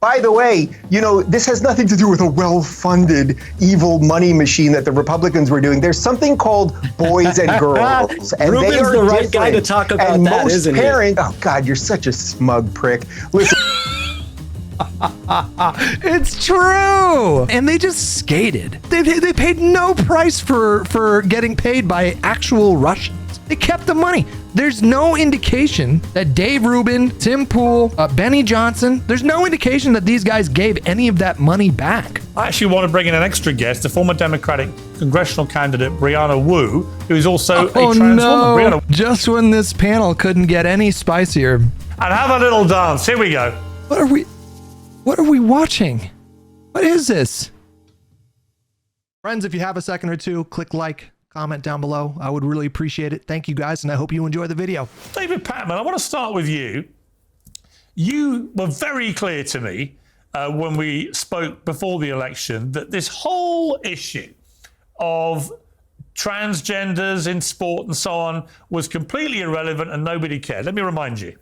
By the way, this has nothing to do with a well-funded evil money machine that the Republicans were doing. There's something called boys and girls, and Rubin's they are the right different. guy to talk about and that, most isn't parents, Oh God, you're such a smug prick. Listen. It's true, and they just skated. They paid no price for getting paid by actual Russians. They kept the money. There's no indication that Dave Rubin, Tim Pool, Benny Johnson, there's no indication that these guys gave any of that money back. I actually want to bring in an extra guest, the former Democratic congressional candidate Brianna Wu, who is also a trans woman. Brianna. Just when this panel couldn't get any spicier. And have a little dance. Here we go. What are we watching? What is this? Friends, if you have a second or two, click like, comment down below. I would really appreciate it. Thank you guys, and I hope you enjoy the video. David Pakman, I want to start with you. You were very clear to me when we spoke before the election that this whole issue of transgenders in sport and so on was completely irrelevant and nobody cared. Let me remind you.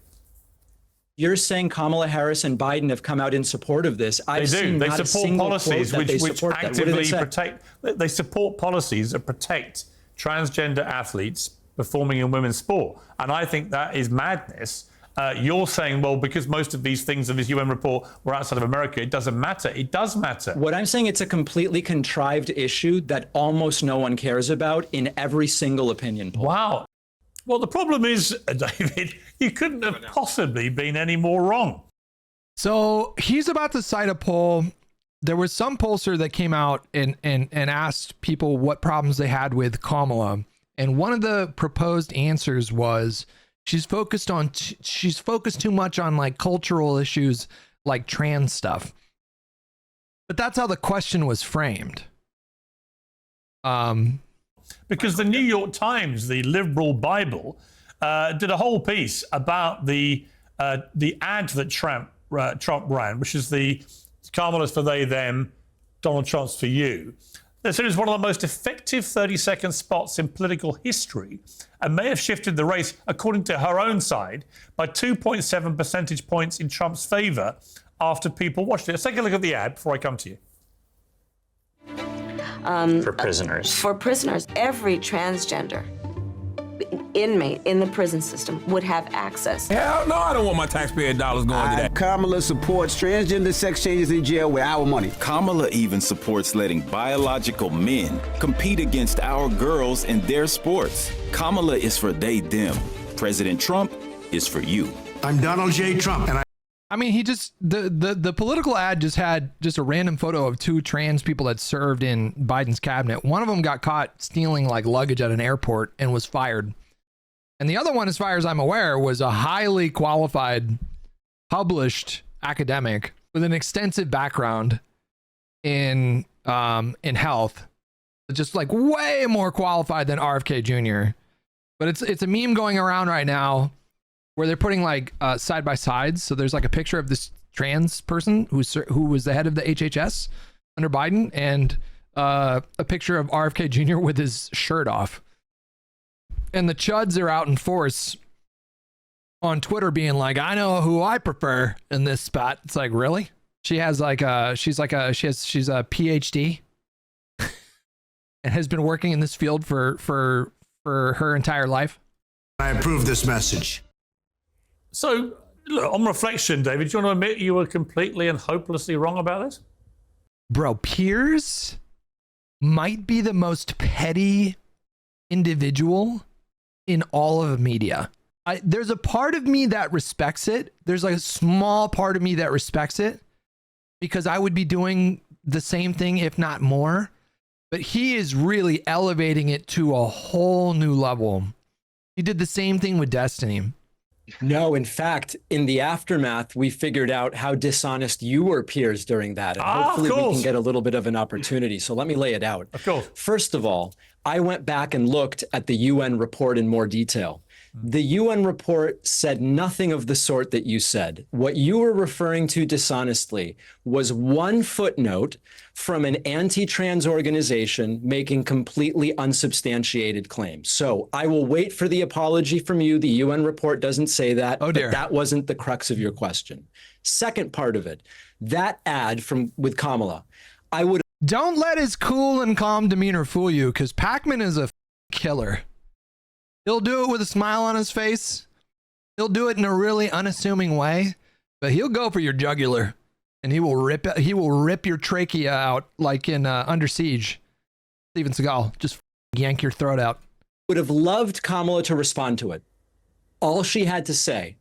You're saying Kamala Harris and Biden have come out in support of this. They do. They support policies which actively protect. They support policies that protect transgender athletes performing in women's sport. And I think that is madness. You're saying, well, because most of these things in this UN report were outside of America, it doesn't matter. It does matter. What I'm saying, it's a completely contrived issue that almost no one cares about in every single opinion poll. Wow. Well, the problem is, David, you couldn't have possibly been any more wrong. So he's about to cite a poll. There was some pollster that came out and asked people what problems they had with Kamala. And one of the proposed answers was she's focused too much on like cultural issues like trans stuff. But that's how the question was framed. Because the New York Times, the liberal Bible, did a whole piece about the ad that Trump ran, which is the Kamala's for they, them, Donald Trump's for you. They said it was one of the most effective 30-second spots in political history and may have shifted the race, according to her own side, by 2.7 percentage points in Trump's favor after people watched it. Let's take a look at the ad before I come to you. For prisoners. For prisoners, every transgender inmate in the prison system would have access. Hell no, I don't want my taxpayer dollars going to that. Kamala supports transgender sex changes in jail with our money. Kamala even supports letting biological men compete against our girls in their sports. Kamala is for they, them. President Trump is for you. I'm Donald J. Trump, and I mean, he just, the political ad just had just a random photo of two trans people that served in Biden's cabinet. One of them got caught stealing like luggage at an airport and was fired. And the other one, as far as I'm aware, was a highly qualified, published academic with an extensive background in health, just like way more qualified than RFK Jr. But it's a meme going around right now where they're putting like side by sides. So there's like a picture of this trans person who was the head of the HHS under Biden, and a picture of RFK Jr. with his shirt off. And the chuds are out in force on Twitter being like, I know who I prefer in this spot. It's like, really? She has like she's a PhD and has been working in this field for her entire life. I approve this message. So, look, on reflection, David, do you want to admit you were completely and hopelessly wrong about this? Bro, Piers might be the most petty individual in all of media. There's a part of me that respects it. There's like a small part of me that respects it because I would be doing the same thing, if not more. But he is really elevating it to a whole new level. He did the same thing with Destiny. No, in fact, in the aftermath, we figured out how dishonest you were, Piers, during that. And hopefully we can get a little bit of an opportunity. So let me lay it out. Of course. First of all, I went back and looked at the UN report in more detail. The UN report said nothing of the sort that you said. What you were referring to dishonestly was one footnote from an anti-trans organization making completely unsubstantiated claims. So I will wait for the apology from you. The UN report doesn't say that. Oh, dear. But that wasn't the crux of your question. Second part of it, that ad with Kamala, I would. Don't let his cool and calm demeanor fool you, because Pakman is a killer. He'll do it with a smile on his face. He'll do it in a really unassuming way, but he'll go for your jugular, and he will rip your trachea out like in Under Siege. Steven Seagal, just yank your throat out. Would have loved Kamala to respond to it. All she had to say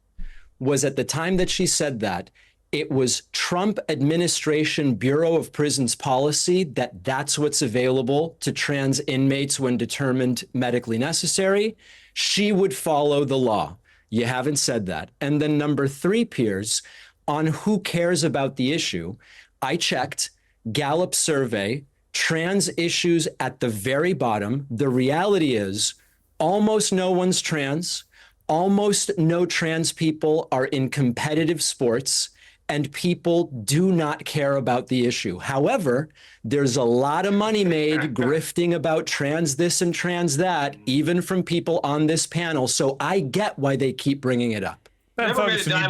was, at the time that she said that, it was Trump administration Bureau of Prisons policy that that's what's available to trans inmates when determined medically necessary. She would follow the law. You haven't said that. And then number 3, Piers, on who cares about the issue, I checked Gallup survey, trans issues at the very bottom. The reality is almost no one's trans. Almost no trans people are in competitive sports, and people do not care about the issue. However, there's a lot of money made grifting about trans this and trans that, even from people on this panel. So I get why they keep bringing it up. Ben Ferguson, you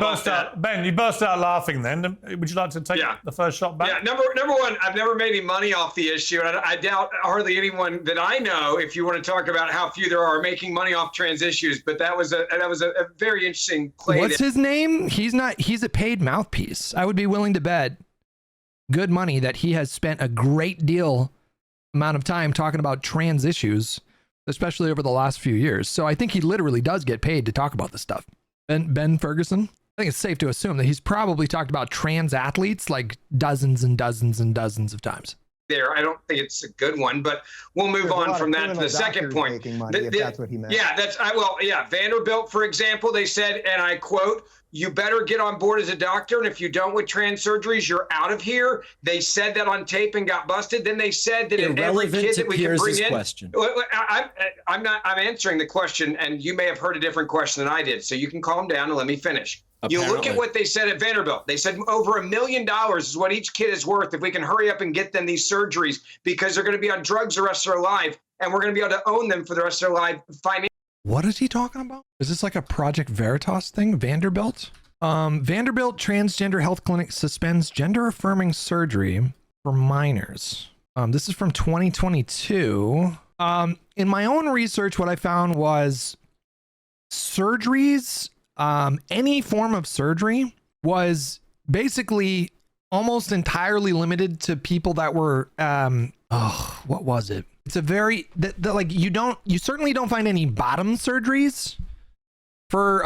burst out laughing then. Would you like to take the first shot back? Yeah, number one, I've never made any money off the issue, and I doubt hardly anyone that I know, if you want to talk about how few there are making money off trans issues. But that was a very interesting play. What's his name? He's a paid mouthpiece. I would be willing to bet good money that he has spent a great deal amount of time talking about trans issues, especially over the last few years. So I think he literally does get paid to talk about this stuff. Ben Ferguson, I think it's safe to assume that he's probably talked about trans athletes like dozens and dozens and dozens of times. There, I don't think it's a good one, but we'll move on from that to the second point. If that's what he meant. Yeah, Vanderbilt, for example, they said, and I quote, "You better get on board as a doctor, and if you don't with trans surgeries, you're out of here." They said that on tape and got busted. Then they said that every kid that we can bring in. Question. I'm answering the question, and you may have heard a different question than I did, so you can calm down and let me finish. Apparently. You look at what they said at Vanderbilt. They said over $1 million is what each kid is worth if we can hurry up and get them these surgeries, because they're going to be on drugs the rest of their life, and we're going to be able to own them for the rest of their life financially. What is he talking about? Is this like a Project Veritas thing? Vanderbilt? Vanderbilt Transgender Health Clinic suspends gender-affirming surgery for minors. This is from 2022. In my own research, what I found was surgeries, any form of surgery was basically almost entirely limited to people that were, what was it? It's a very, like you certainly don't find any bottom surgeries for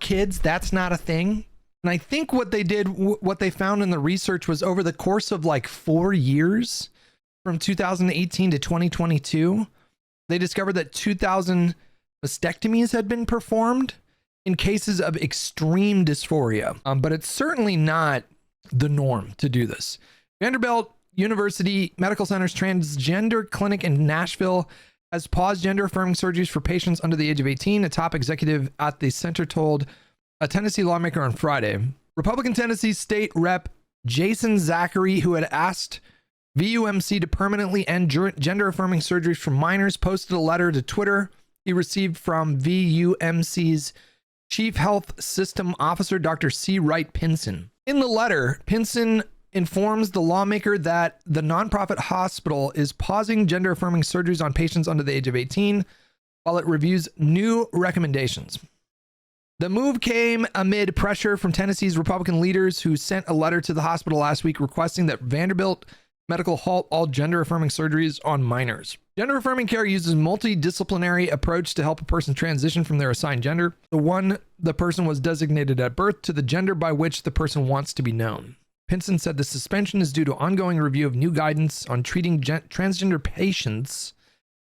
kids. That's not a thing. And I think what they did, what they found in the research was over the course of like 4 years, from 2018 to 2022, they discovered that 2,000 mastectomies had been performed in cases of extreme dysphoria. But it's certainly not the norm to do this. Vanderbilt University Medical Center's transgender clinic in Nashville has paused gender-affirming surgeries for patients under the age of 18, a top executive at the center told a Tennessee lawmaker on Friday. Republican Tennessee State Rep Jason Zachary, who had asked VUMC to permanently end gender-affirming surgeries for minors, posted a letter to Twitter he received from VUMC's Chief Health System Officer, Dr. C. Wright Pinson. In the letter, Pinson informs the lawmaker that the nonprofit hospital is pausing gender-affirming surgeries on patients under the age of 18 while it reviews new recommendations. The move came amid pressure from Tennessee's Republican leaders, who sent a letter to the hospital last week requesting that Vanderbilt Medical halt all gender-affirming surgeries on minors. Gender-affirming care uses a multidisciplinary approach to help a person transition from their assigned gender, the one the person was designated at birth, to the gender by which the person wants to be known. Pinson said the suspension is due to ongoing review of new guidance on treating transgender patients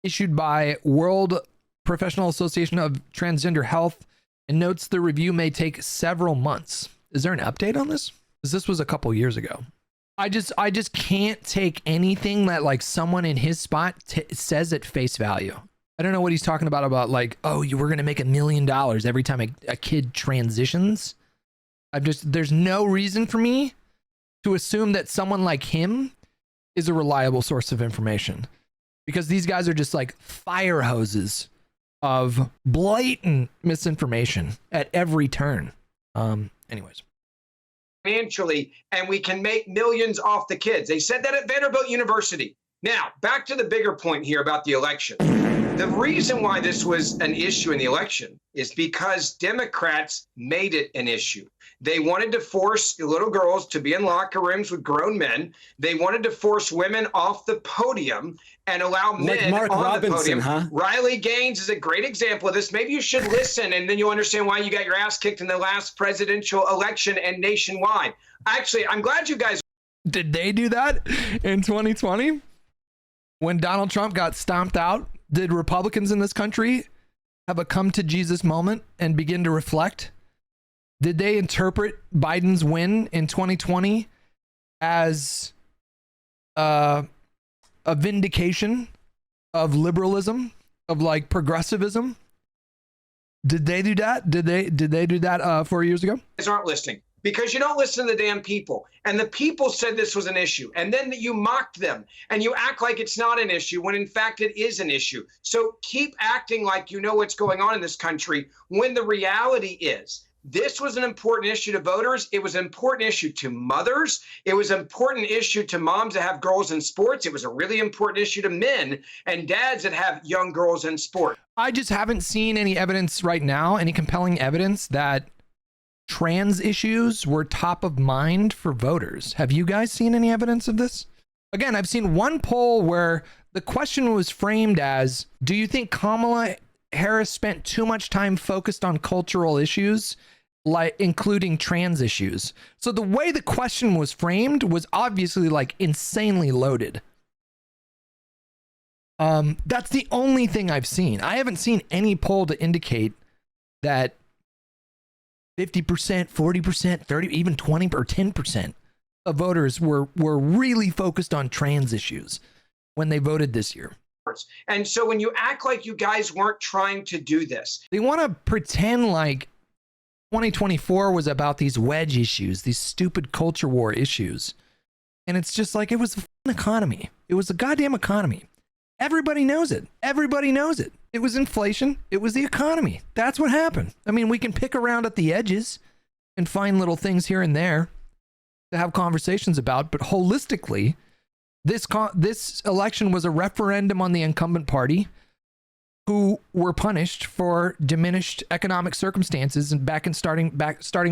issued by World Professional Association of Transgender Health, and notes the review may take several months. Is there an update on this? Because this was a couple years ago. I just can't take anything that like someone in his spot says at face value. I don't know what he's talking about like, oh, we're going to make $1 million every time a kid transitions. There's no reason for me to assume that someone like him is a reliable source of information, because these guys are just like fire hoses of blatant misinformation at every turn. Anyways. financially, and we can make millions off the kids. They said that at Vanderbilt University. Now, back to the bigger point here about the election. The reason why this was an issue in the election is because Democrats made it an issue. They wanted to force little girls to be in locker rooms with grown men. They wanted to force women off the podium and allow men Mark on Robinson, the podium. huh? Riley Gaines is a great example of this. Maybe you should listen, and then you'll understand why you got your ass kicked in the last presidential election and nationwide. Actually, I'm glad you guys. Did they do that in 2020 when Donald Trump got stomped out? Did Republicans in this country have a come to Jesus moment and begin to reflect? Did they interpret Biden's win in 2020 as a vindication of liberalism, of like progressivism? Did they do that? Did they do that 4 years ago? Guys aren't listening because you don't listen to the damn people. And the people said this was an issue. And then you mocked them and you act like it's not an issue when in fact it is an issue. So keep acting like you know what's going on in this country when the reality is this was an important issue to voters. It was an important issue to mothers. It was an important issue to moms that have girls in sports. It was a really important issue to men and dads that have young girls in sport. I just haven't seen any evidence right now, any compelling evidence that trans issues were top of mind for voters. Have you guys seen any evidence of this? Again, I've seen one poll where the question was framed as, do you think Kamala Harris spent too much time focused on cultural issues, like including trans issues? So the way the question was framed was obviously like insanely loaded. That's the only thing I've seen. I haven't seen any poll to indicate that 50%, 40%, 30, even 20 or 10% of voters were really focused on trans issues when they voted this year. And so when you act like you guys weren't trying to do this, they want to pretend like 2024 was about these wedge issues, these stupid culture war issues. And it's just like, it was the economy. It was the goddamn economy. Everybody knows it. Everybody knows it. It was inflation. It was the economy. That's what happened. I mean, we can pick around at the edges and find little things here and there to have conversations about, but holistically, this election was a referendum on the incumbent party who were punished for diminished economic circumstances and starting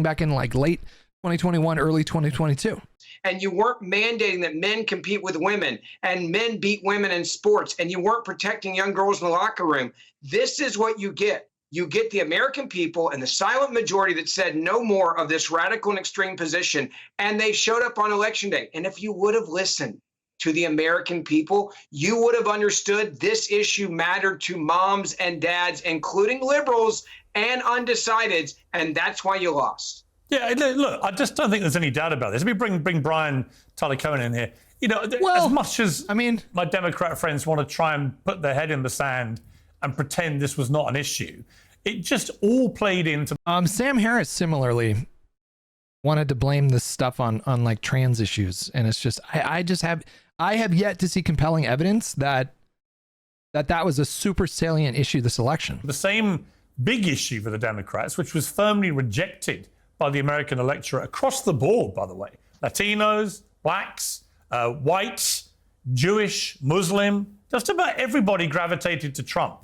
back in like late 2021, early 2022. And you weren't mandating that men compete with women and men beat women in sports, and you weren't protecting young girls in the locker room. This is what you get. You get the American people and the silent majority that said no more of this radical and extreme position, and they showed up on election day. And if you would have listened to the American people, you would have understood this issue mattered to moms and dads, including liberals and undecideds, and that's why you lost. Yeah, look, I just don't think there's any doubt about this. Let me bring Tyler Cohen in here. You know, well, as much as my Democrat friends want to try and put their head in the sand and pretend this was not an issue, it just all played into. Sam Harris similarly wanted to blame this stuff on like trans issues, and it's just I have yet to see compelling evidence that was a super salient issue this election. The same big issue for the Democrats, which was firmly rejected by the American electorate across the board, by the way. Latinos, blacks, whites, Jewish, Muslim, just about everybody gravitated to Trump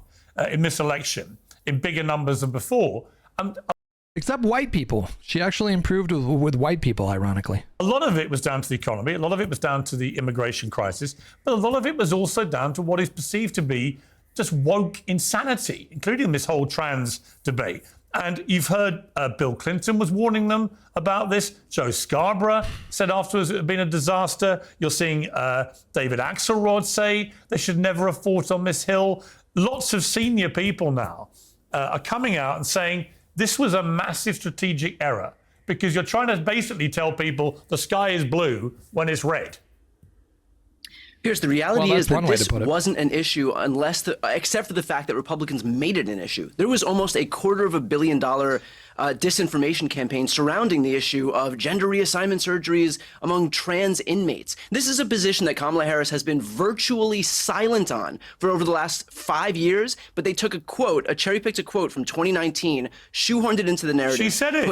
in this election in bigger numbers than before. Except white people. She actually improved with white people, ironically. A lot of it was down to the economy. A lot of it was down to the immigration crisis. But a lot of it was also down to what is perceived to be just woke insanity, including this whole trans debate. And you've heard Bill Clinton was warning them about this. Joe Scarborough said afterwards it had been a disaster. You're seeing David Axelrod say they should never have fought on this hill. Lots of senior people now are coming out and saying this was a massive strategic error because you're trying to basically tell people the sky is blue when it's red. Here's the reality is that this wasn't an issue except for the fact that Republicans made it an issue. There was almost $250 million disinformation campaign surrounding the issue of gender reassignment surgeries among trans inmates. This is a position that Kamala Harris has been virtually silent on for over the last 5 years, but they took a cherry-picked a quote from 2019, shoehorned it into the narrative. She said it.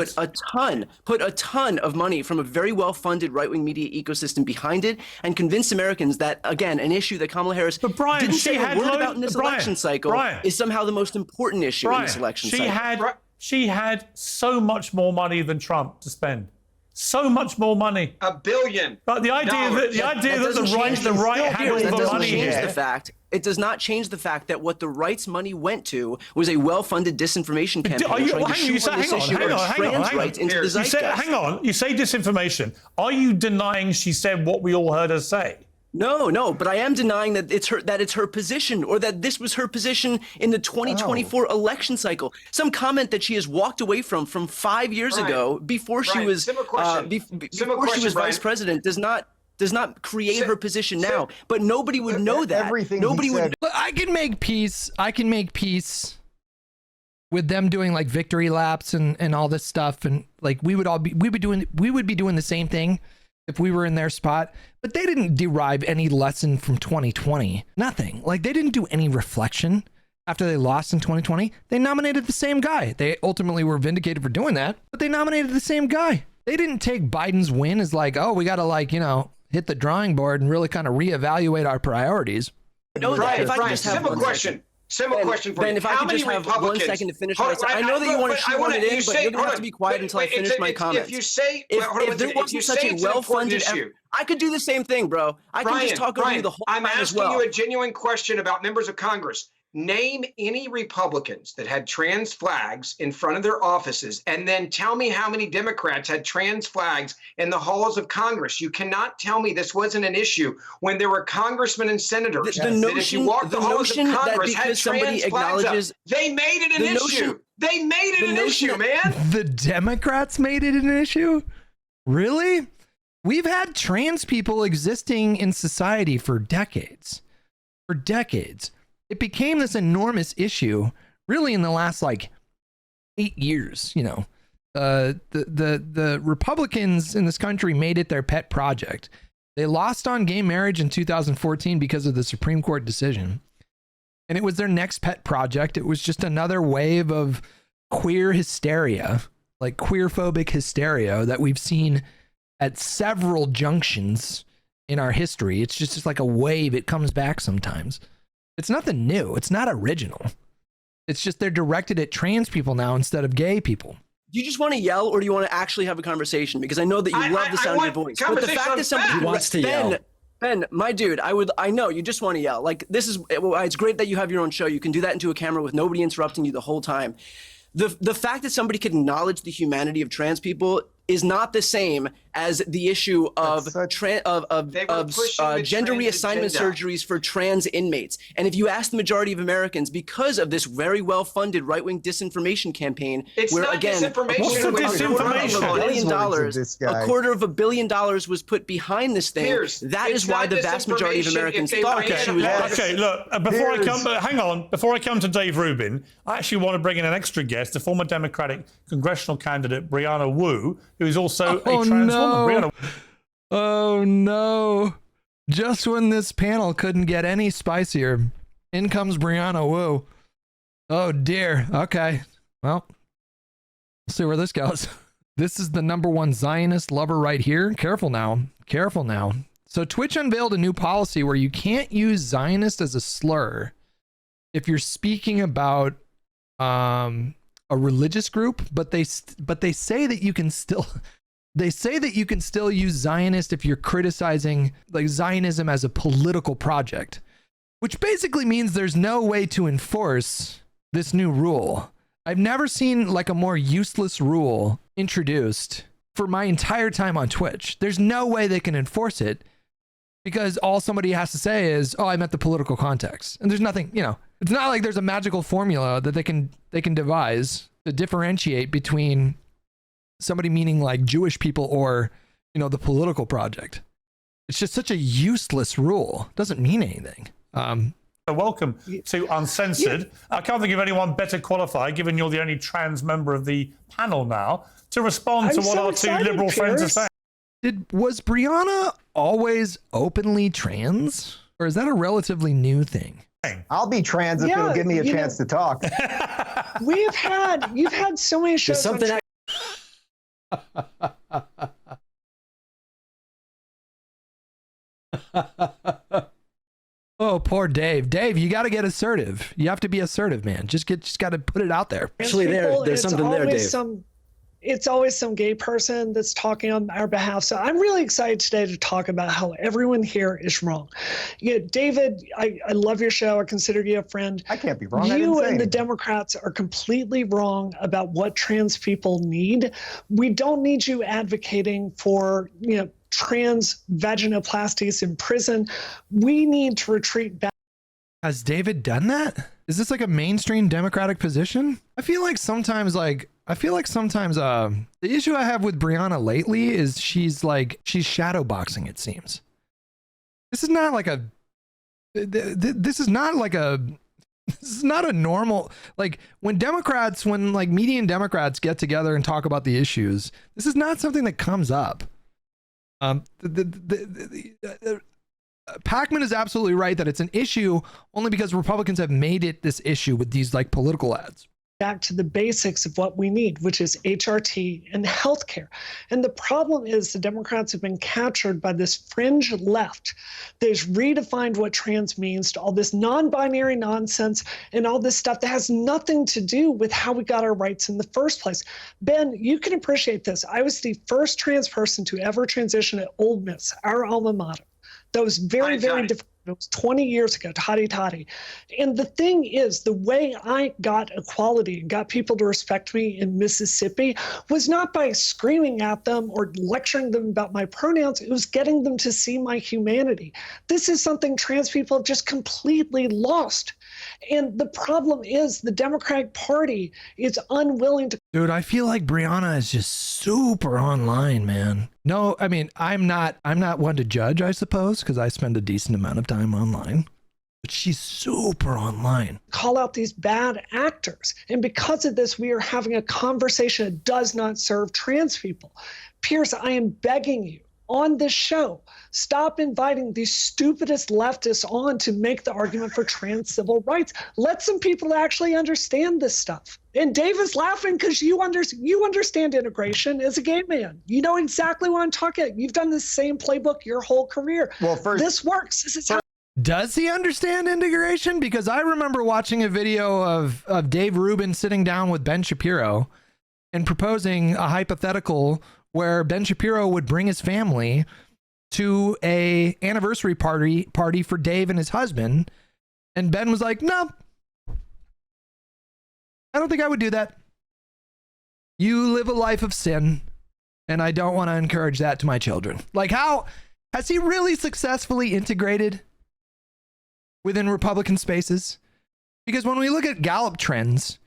Put a ton of money from a very well-funded right-wing media ecosystem behind it, and convinced Americans that, again, an issue that Kamala Harris didn't say a word about in this election cycle is somehow the most important issue in this election cycle. She had so much more money than Trump to spend. So much more money. $1 billion. But the idea that the right had all the money here. It does not change the fact that what the right's money went to was a well-funded disinformation campaign Hang on. You say disinformation. Are you denying she said what we all heard her say? No, but I am denying that it's her position, or that this was her position in the 2024 election cycle. Some comment that she has walked away from 5 years ago, before she was vice president, does not create her position now. But nobody would know that. Nobody would. I can make peace with them doing like victory laps and all this stuff, and like we would be doing the same thing if we were in their spot. But they didn't derive any lesson from 2020. Nothing. Like, they didn't do any reflection after they lost in 2020. They nominated the same guy. They ultimately were vindicated for doing that, but they nominated the same guy. They didn't take Biden's win as like, oh, we got to hit the drawing board and really kind of reevaluate our priorities. Brian, simple question. Simple question for Ben, you. if I could just have 1 second to finish my I know that you want to shoot on it in, but you're going to have to be quiet until I finish my comments. If there wasn't such a well-funded issue, I could do the same thing, bro. I can just talk over you the whole time as well. I'm asking you a genuine question about members of Congress. Name any Republicans that had trans flags in front of their offices, and then tell me how many Democrats had trans flags in the halls of Congress. You cannot tell me this wasn't an issue when there were congressmen and senators. The notion that because somebody acknowledges, they made it an issue. They made it an issue, man. The Democrats made it an issue? Really? We've had trans people existing in society for decades. It became this enormous issue really in the last 8 years. The Republicans in this country made it their pet project. They lost on gay marriage in 2014 because of the Supreme Court decision, and it was their next pet project. It was just another wave of queer hysteria, like queerphobic hysteria that we've seen at several junctions in our history. It's just like a wave. It comes back sometimes. It's nothing new. It's not original. It's just they're directed at trans people now instead of gay people. Do you just want to yell, or do you want to actually have a conversation? Because I know that you love the sound of your voice. But the fact that somebody wants to yell. Ben, my dude, I know you just want to yell. Like, it's great that you have your own show. You can do that into a camera with nobody interrupting you the whole time. The fact that somebody can acknowledge the humanity of trans people is not the same as the issue of gender reassignment surgeries for trans inmates. And if you ask the majority of Americans, because of this very well-funded right-wing disinformation campaign, where again, a $250 million was put behind this thing, that is why the vast majority of Americans thought that she was right. Okay, look, before I come to Dave Rubin, I actually want to bring in an extra guest, the former Democratic congressional candidate Brianna Wu, who is also a trans woman. Oh no. Just when this panel couldn't get any spicier, in comes Brianna Wu. Oh dear. Okay. Well, let's see where this goes. This is the #1 Zionist lover right here. Careful now. So Twitch unveiled a new policy where you can't use Zionist as a slur if you're speaking about a religious group, but they say that you can still use Zionist if you're criticizing like Zionism as a political project, which basically means there's no way to enforce this new rule. I've never seen like a more useless rule introduced for my entire time on Twitch. There's no way they can enforce it because all somebody has to say is, oh, I meant the political context. And there's nothing, it's not like there's a magical formula that they can devise to differentiate between somebody meaning like Jewish people or, the political project. It's just such a useless rule. It doesn't mean anything. Welcome to Uncensored. I can't think of anyone better qualified, given you're the only trans member of the panel now, to respond to what our two liberal friends are saying. Was Brianna always openly trans? Or is that a relatively new thing? I'll be trans if it'll give me a chance to talk. You've had so many shows. Something Oh, poor Dave. Dave, you got to get assertive. You have to be assertive, man. Just got to put it out there. Actually, there's something there, Dave. It's always some gay person that's talking on our behalf. So I'm really excited today to talk about how everyone here is wrong. David, I love your show. I consider you a friend. I can't be wrong. You and the Democrats are completely wrong about what trans people need. We don't need you advocating for, trans vaginoplasties in prison. We need to retreat back. Has David done that? Is this like a mainstream Democratic position? I feel like sometimes the issue I have with Brianna lately is she's shadowboxing, it seems. This is not a normal, like when median Democrats get together and talk about the issues, this is not something that comes up. Pakman is absolutely right that it's an issue only because Republicans have made it this issue with these political ads. Back to the basics of what we need, which is HRT and healthcare. And the problem is the Democrats have been captured by this fringe left. They've redefined what trans means to all this non-binary nonsense and all this stuff that has nothing to do with how we got our rights in the first place. Ben, you can appreciate this. I was the first trans person to ever transition at Ole Miss, our alma mater. That was very, very different. It was 20 years ago, toddy. And the thing is, the way I got equality and got people to respect me in Mississippi was not by screaming at them or lecturing them about my pronouns. It was getting them to see my humanity. This is something trans people have just completely lost. And the problem is the Democratic Party is unwilling to. Dude, I feel like Brianna is just super online, man. No, I mean, I'm not one to judge, I suppose, because I spend a decent amount of time online. But she's super online. Call out these bad actors. And because of this, we are having a conversation that does not serve trans people. Piers, I am begging you on this show, stop inviting the stupidest leftists on to make the argument for trans civil rights. Let some people actually understand this stuff. And Dave is laughing because you understand integration as a gay man. You know exactly what I'm talking about. You've done the same playbook your whole career. Well, this works. This is how. Does he understand integration? Because I remember watching a video of Dave Rubin sitting down with Ben Shapiro and proposing a hypothetical where Ben Shapiro would bring his family to a anniversary party for Dave and his husband. And Ben was like, no, I don't think I would do that. You live a life of sin, and I don't want to encourage that to my children. Like, how has he really successfully integrated within Republican spaces? Because when we look at Gallup trends,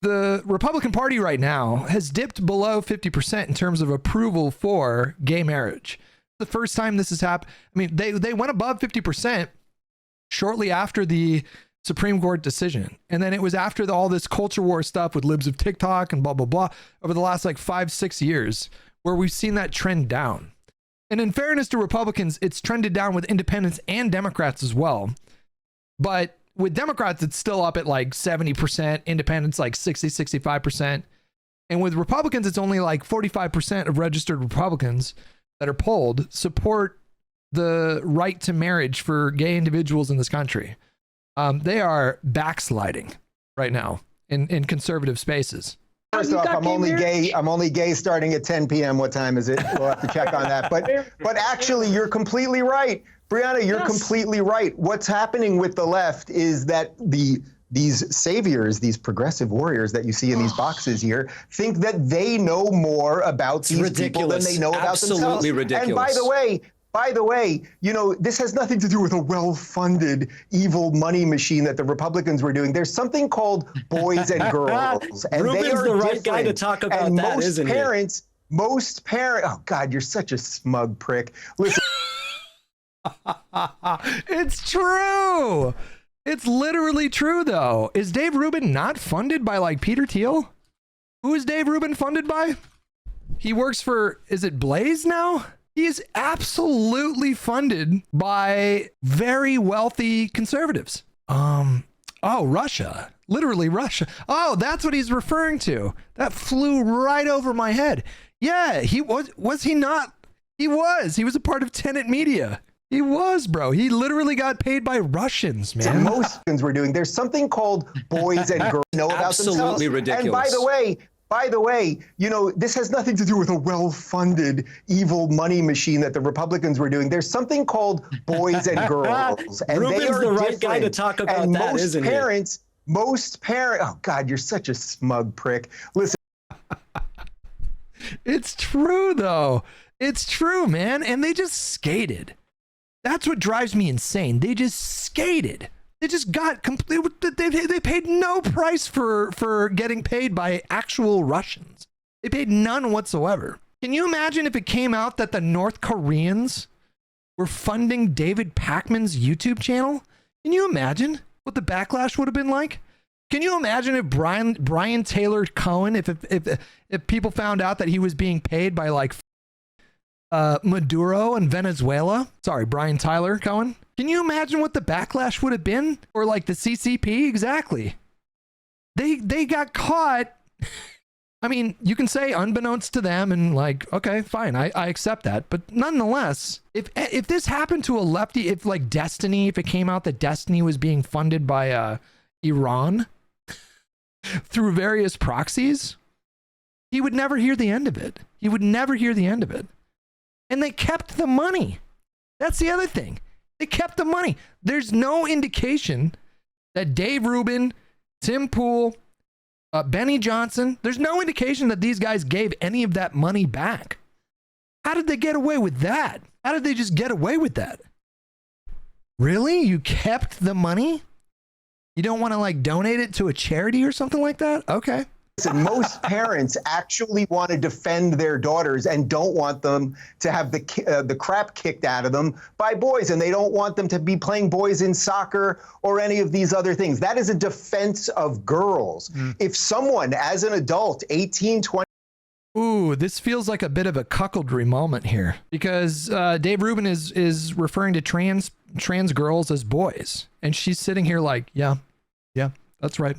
the Republican Party right now has dipped below 50% in terms of approval for gay marriage. The first time this has happened, I mean, they went above 50% shortly after the Supreme Court decision. And then it was after all this culture war stuff with libs of TikTok and blah, blah, blah, over the last 5-6 years, where we've seen that trend down. And in fairness to Republicans, it's trended down with independents and Democrats as well. But with Democrats, it's still up at 70%, independents 60, 65%. And with Republicans, it's only 45% of registered Republicans that are polled support the right to marriage for gay individuals in this country. They are backsliding right now in conservative spaces. First off, I'm only gay starting at 10 p.m. What time is it? We'll have to check on that. But actually, you're completely right. Brianna, you're completely right. What's happening with the left is that these saviors, these progressive warriors that you see in these boxes here, think that they know more about these people than they know about themselves. Absolutely ridiculous. And by the way, this has nothing to do with a well-funded evil money machine that the Republicans were doing. There's something called boys and girls, and Rubin's they are the right different. guy to talk about and that, isn't he? Most parents, oh God, you're such a smug prick. Listen. It's true. It's literally true, though. Is Dave Rubin not funded by like Peter Thiel? Who is Dave Rubin funded by? He works for, is it Blaze now? He is absolutely funded by very wealthy conservatives. Oh, Russia. Literally Russia. Oh, that's what he's referring to. That flew right over my head. Yeah, he was he not? He was a part of Tenet Media. He was, bro. He literally got paid by Russians, man. So most things we're doing. There's something called boys and girls know about themselves. Absolutely ridiculous. And by the way, you know, this has nothing to do with a well-funded evil money machine that the Republicans were doing. There's something called boys and girls. And Rubin's they are the right different. guy to talk about and that, isn't he? Most parents, oh God, you're such a smug prick. Listen. It's true, though. It's true, man. And they just skated. That's what drives me insane. They just skated. They just got complete. They paid no price for getting paid by actual Russians. They paid none whatsoever. Can you imagine if it came out that the North Koreans were funding David Pakman's YouTube channel? Can you imagine what the backlash would have been like? Can you imagine if Brian Taylor Cohen, if people found out that he was being paid by like Maduro in Venezuela? Sorry, Brian Tyler Cohen. Can you imagine what the backlash would have been? Or like the CCP? Exactly. They got caught. I mean, you can say unbeknownst to them and like, okay, fine, I accept that. But nonetheless, if this happened to a lefty, if like Destiny, if it came out that Destiny was being funded by Iran through various proxies, he would never hear the end of it. He would never hear the end of it. And they kept the money. That's the other thing. They kept the money. There's no indication that Dave Rubin, Tim Pool, Benny Johnson, there's no indication that these guys gave any of that money back. How did they get away with that? How did they just get away with that? Really? You kept the money? You don't want to like donate it to a charity or something like that? Okay. Listen, most parents actually want to defend their daughters and don't want them to have the crap kicked out of them by boys, and they don't want them to be playing boys in soccer or any of these other things. That is a defense of girls. If someone, as an adult, 18, 20. Ooh, this feels like a bit of a cuckoldry moment here, because Dave Rubin is referring to trans girls as boys, and she's sitting here like, yeah, that's right.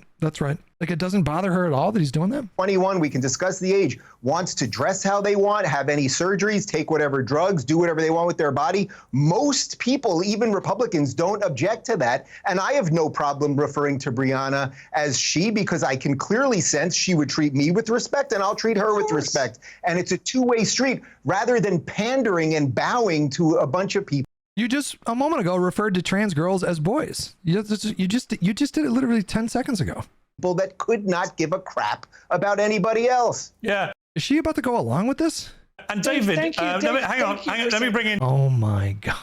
Like, it doesn't bother her at all that he's doing that. 21, we can discuss the age, wants to dress how they want, have any surgeries, take whatever drugs, do whatever they want with their body. Most people, even Republicans, don't object to that. And I have no problem referring to Brianna as she, because I can clearly sense she would treat me with respect and I'll treat her with respect. And it's a two-way street rather than pandering and bowing to a bunch of people. You just a moment ago referred to trans girls as boys. You just did it literally 10 seconds ago. People that could not give a crap about anybody else. Yeah. Is she about to go along with this? And David, hang on. Let me bring in. Oh my God.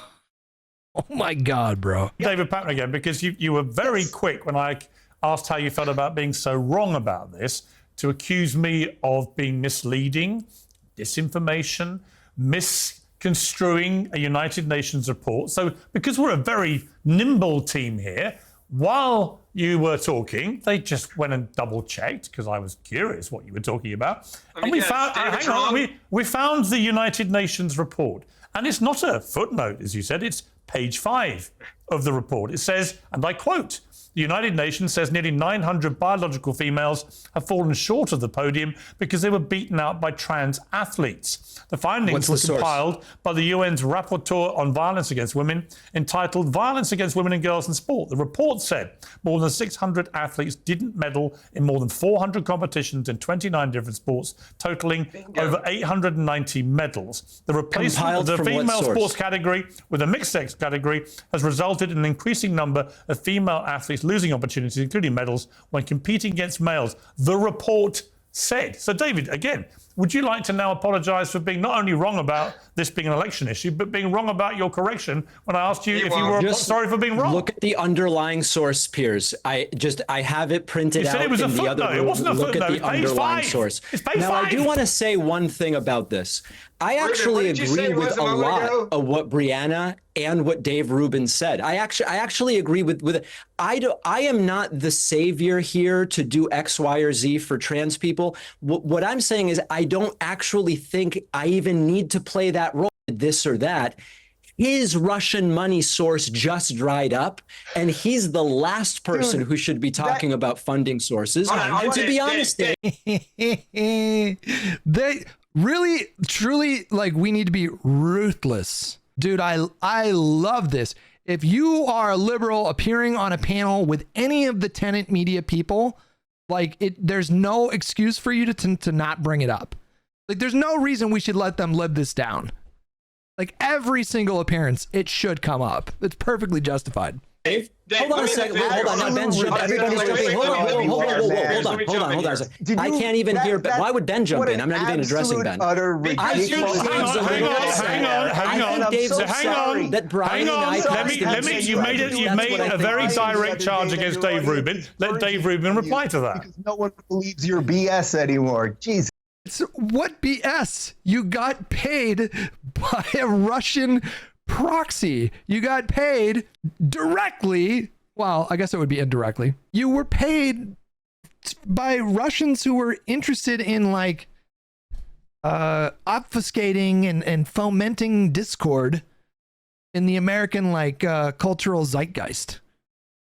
Oh my God, bro. David Pakman again, because you were very quick when I asked how you felt about being so wrong about this to accuse me of being misleading, disinformation, misconstruing a United Nations report. So because we're a very nimble team here, while you were talking, they just went and double checked because I was curious what you were talking about. And we found the United Nations report. And it's not a footnote, as you said, it's page 5 of the report. It says, and I quote, the United Nations says nearly 900 biological females have fallen short of the podium because they were beaten out by trans athletes. The findings were compiled by the UN's Rapporteur on Violence Against Women, entitled Violence Against Women and Girls in Sport. The report said more than 600 athletes didn't medal in more than 400 competitions in 29 different sports, totaling over 890 medals. The replacement of the female sports category with a mixed sex category has resulted in an increasing number of female athletes losing opportunities, including medals, when competing against males, the report said. So, David, again, would you like to now apologize for being not only wrong about this being an election issue, but being wrong about your correction when I asked you if you were sorry for being wrong? Look at the underlying source, Piers. I have it printed out it was in the other room. It wasn't a Look footnote. at the underlying source. It's page now, 5. I do want to say one thing about this. I actually agree with a lot of what Brianna and what Dave Rubin said. I actually agree with it. I am not the savior here to do X, Y, or Z for trans people. What I'm saying is I don't actually think I even need to play that role, this or that. His Russian money source just dried up, and he's the last person who should be talking about funding sources. And to be honest, they really, truly, like, we need to be ruthless. Dude, I love this. If you are a liberal appearing on a panel with any of the tenant media people, like, there's no excuse for you to not bring it up. Like, there's no reason we should let them live this down. Like, every single appearance, it should come up. It's perfectly justified. Dave, hold on a second. Hold on. Now Ben's jumping. Everybody's jumping. Hold on a second. I can't even hear. Why would Ben jump in? I'm not even addressing Ben. Hang on. That Brian and I. You made a very direct charge against Dave Rubin. Let Dave Rubin reply to that. Because no one believes your BS anymore. Jesus. What BS? You got paid by a Russian proxy. You got paid directly. Well, I guess it would be indirectly. You were paid by Russians who were interested in, like, obfuscating and fomenting discord in the American, like, cultural zeitgeist.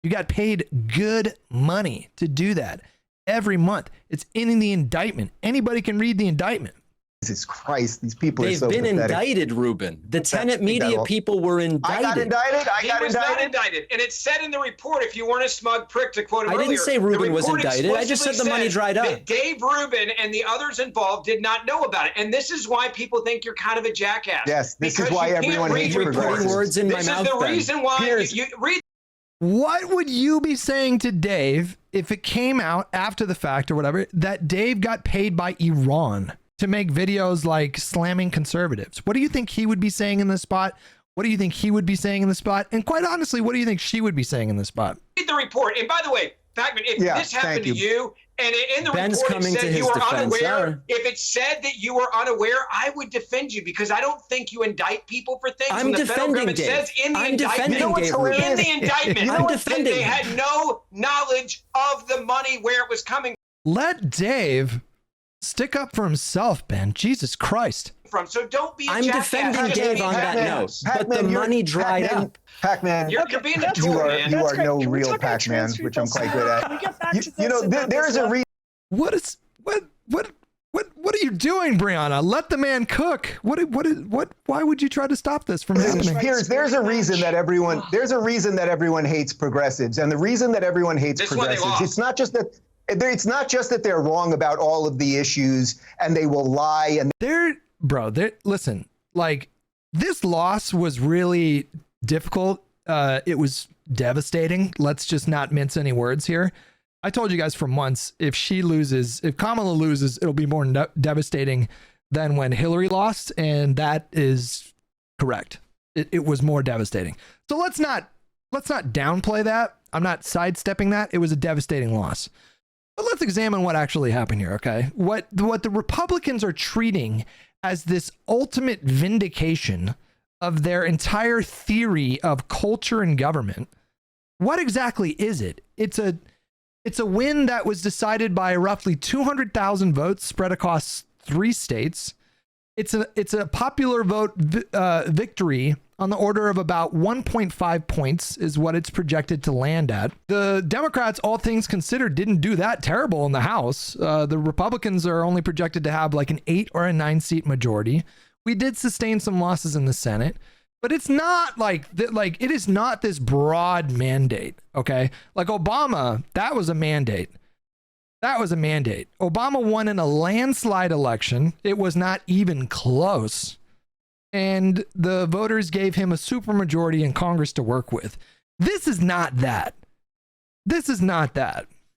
You got paid good money to do that every month. It's in the indictment. Anybody can read the indictment. Jesus Christ, these people are so pathetic. They've been indicted, Rubin. The tenant media people were indicted. I got indicted. I was not indicted. And it said in the report, if you weren't a smug prick, to quote him earlier, I didn't say Rubin was indicted. I just said the money dried up. Dave Rubin and the others involved did not know about it. And this is why people think you're kind of a jackass. Yes, this is why everyone hates progressives. Words in my mouth. This is the reason why you read. What would you be saying to Dave if it came out after the fact or whatever that Dave got paid by Iran to make videos like slamming conservatives? What do you think he would be saying in this spot? What do you think he would be saying in the spot? And quite honestly, what do you think she would be saying in this spot? Read the report. And by the way, Pakman, if this happened to you, and in the Ben's report it said you were unaware, if it said that you were unaware, I would defend you because I don't think you indict people for things. I'm defending Dave. Says in the indictment, in the indictment, that they had no knowledge of the money where it was coming Let Dave stick up for himself, Ben. Jesus Christ. From. So don't be a I'm jackass. defending Dave on that note, but the money dried up. Pakman, you're being a tool, man. You are no real Pakman, which I'm quite good at. You know, there's a reason. What are you doing, Brianna? Let the man cook. Why would you try to stop this from happening? There's a reason that everyone hates progressives, and the reason that everyone hates progressives, it's not just that they're wrong about all of the issues and they will lie and listen, like, this loss was really difficult. It was devastating. Let's just not mince any words here. I told you guys for months, if Kamala loses, it'll be more devastating than when Hillary lost, and that is correct. It was more devastating. So let's not downplay that. I'm not sidestepping that. It was a devastating loss. But let's examine what actually happened here, okay? What the Republicans are treating as this ultimate vindication of their entire theory of culture and government. What exactly is it? It's a win that was decided by roughly 200,000 votes spread across 3 states. It's a popular vote victory on the order of about 1.5 points is what it's projected to land at. The Democrats, all things considered, didn't do that terrible in the House. The Republicans are only projected to have like an 8 or a 9 seat majority. We did sustain some losses in the Senate, but it's not it is not this broad mandate. Okay. Like Obama, that was a mandate. Obama won in a landslide election. It was not even close. And the voters gave him a supermajority in Congress to work with. This is not that.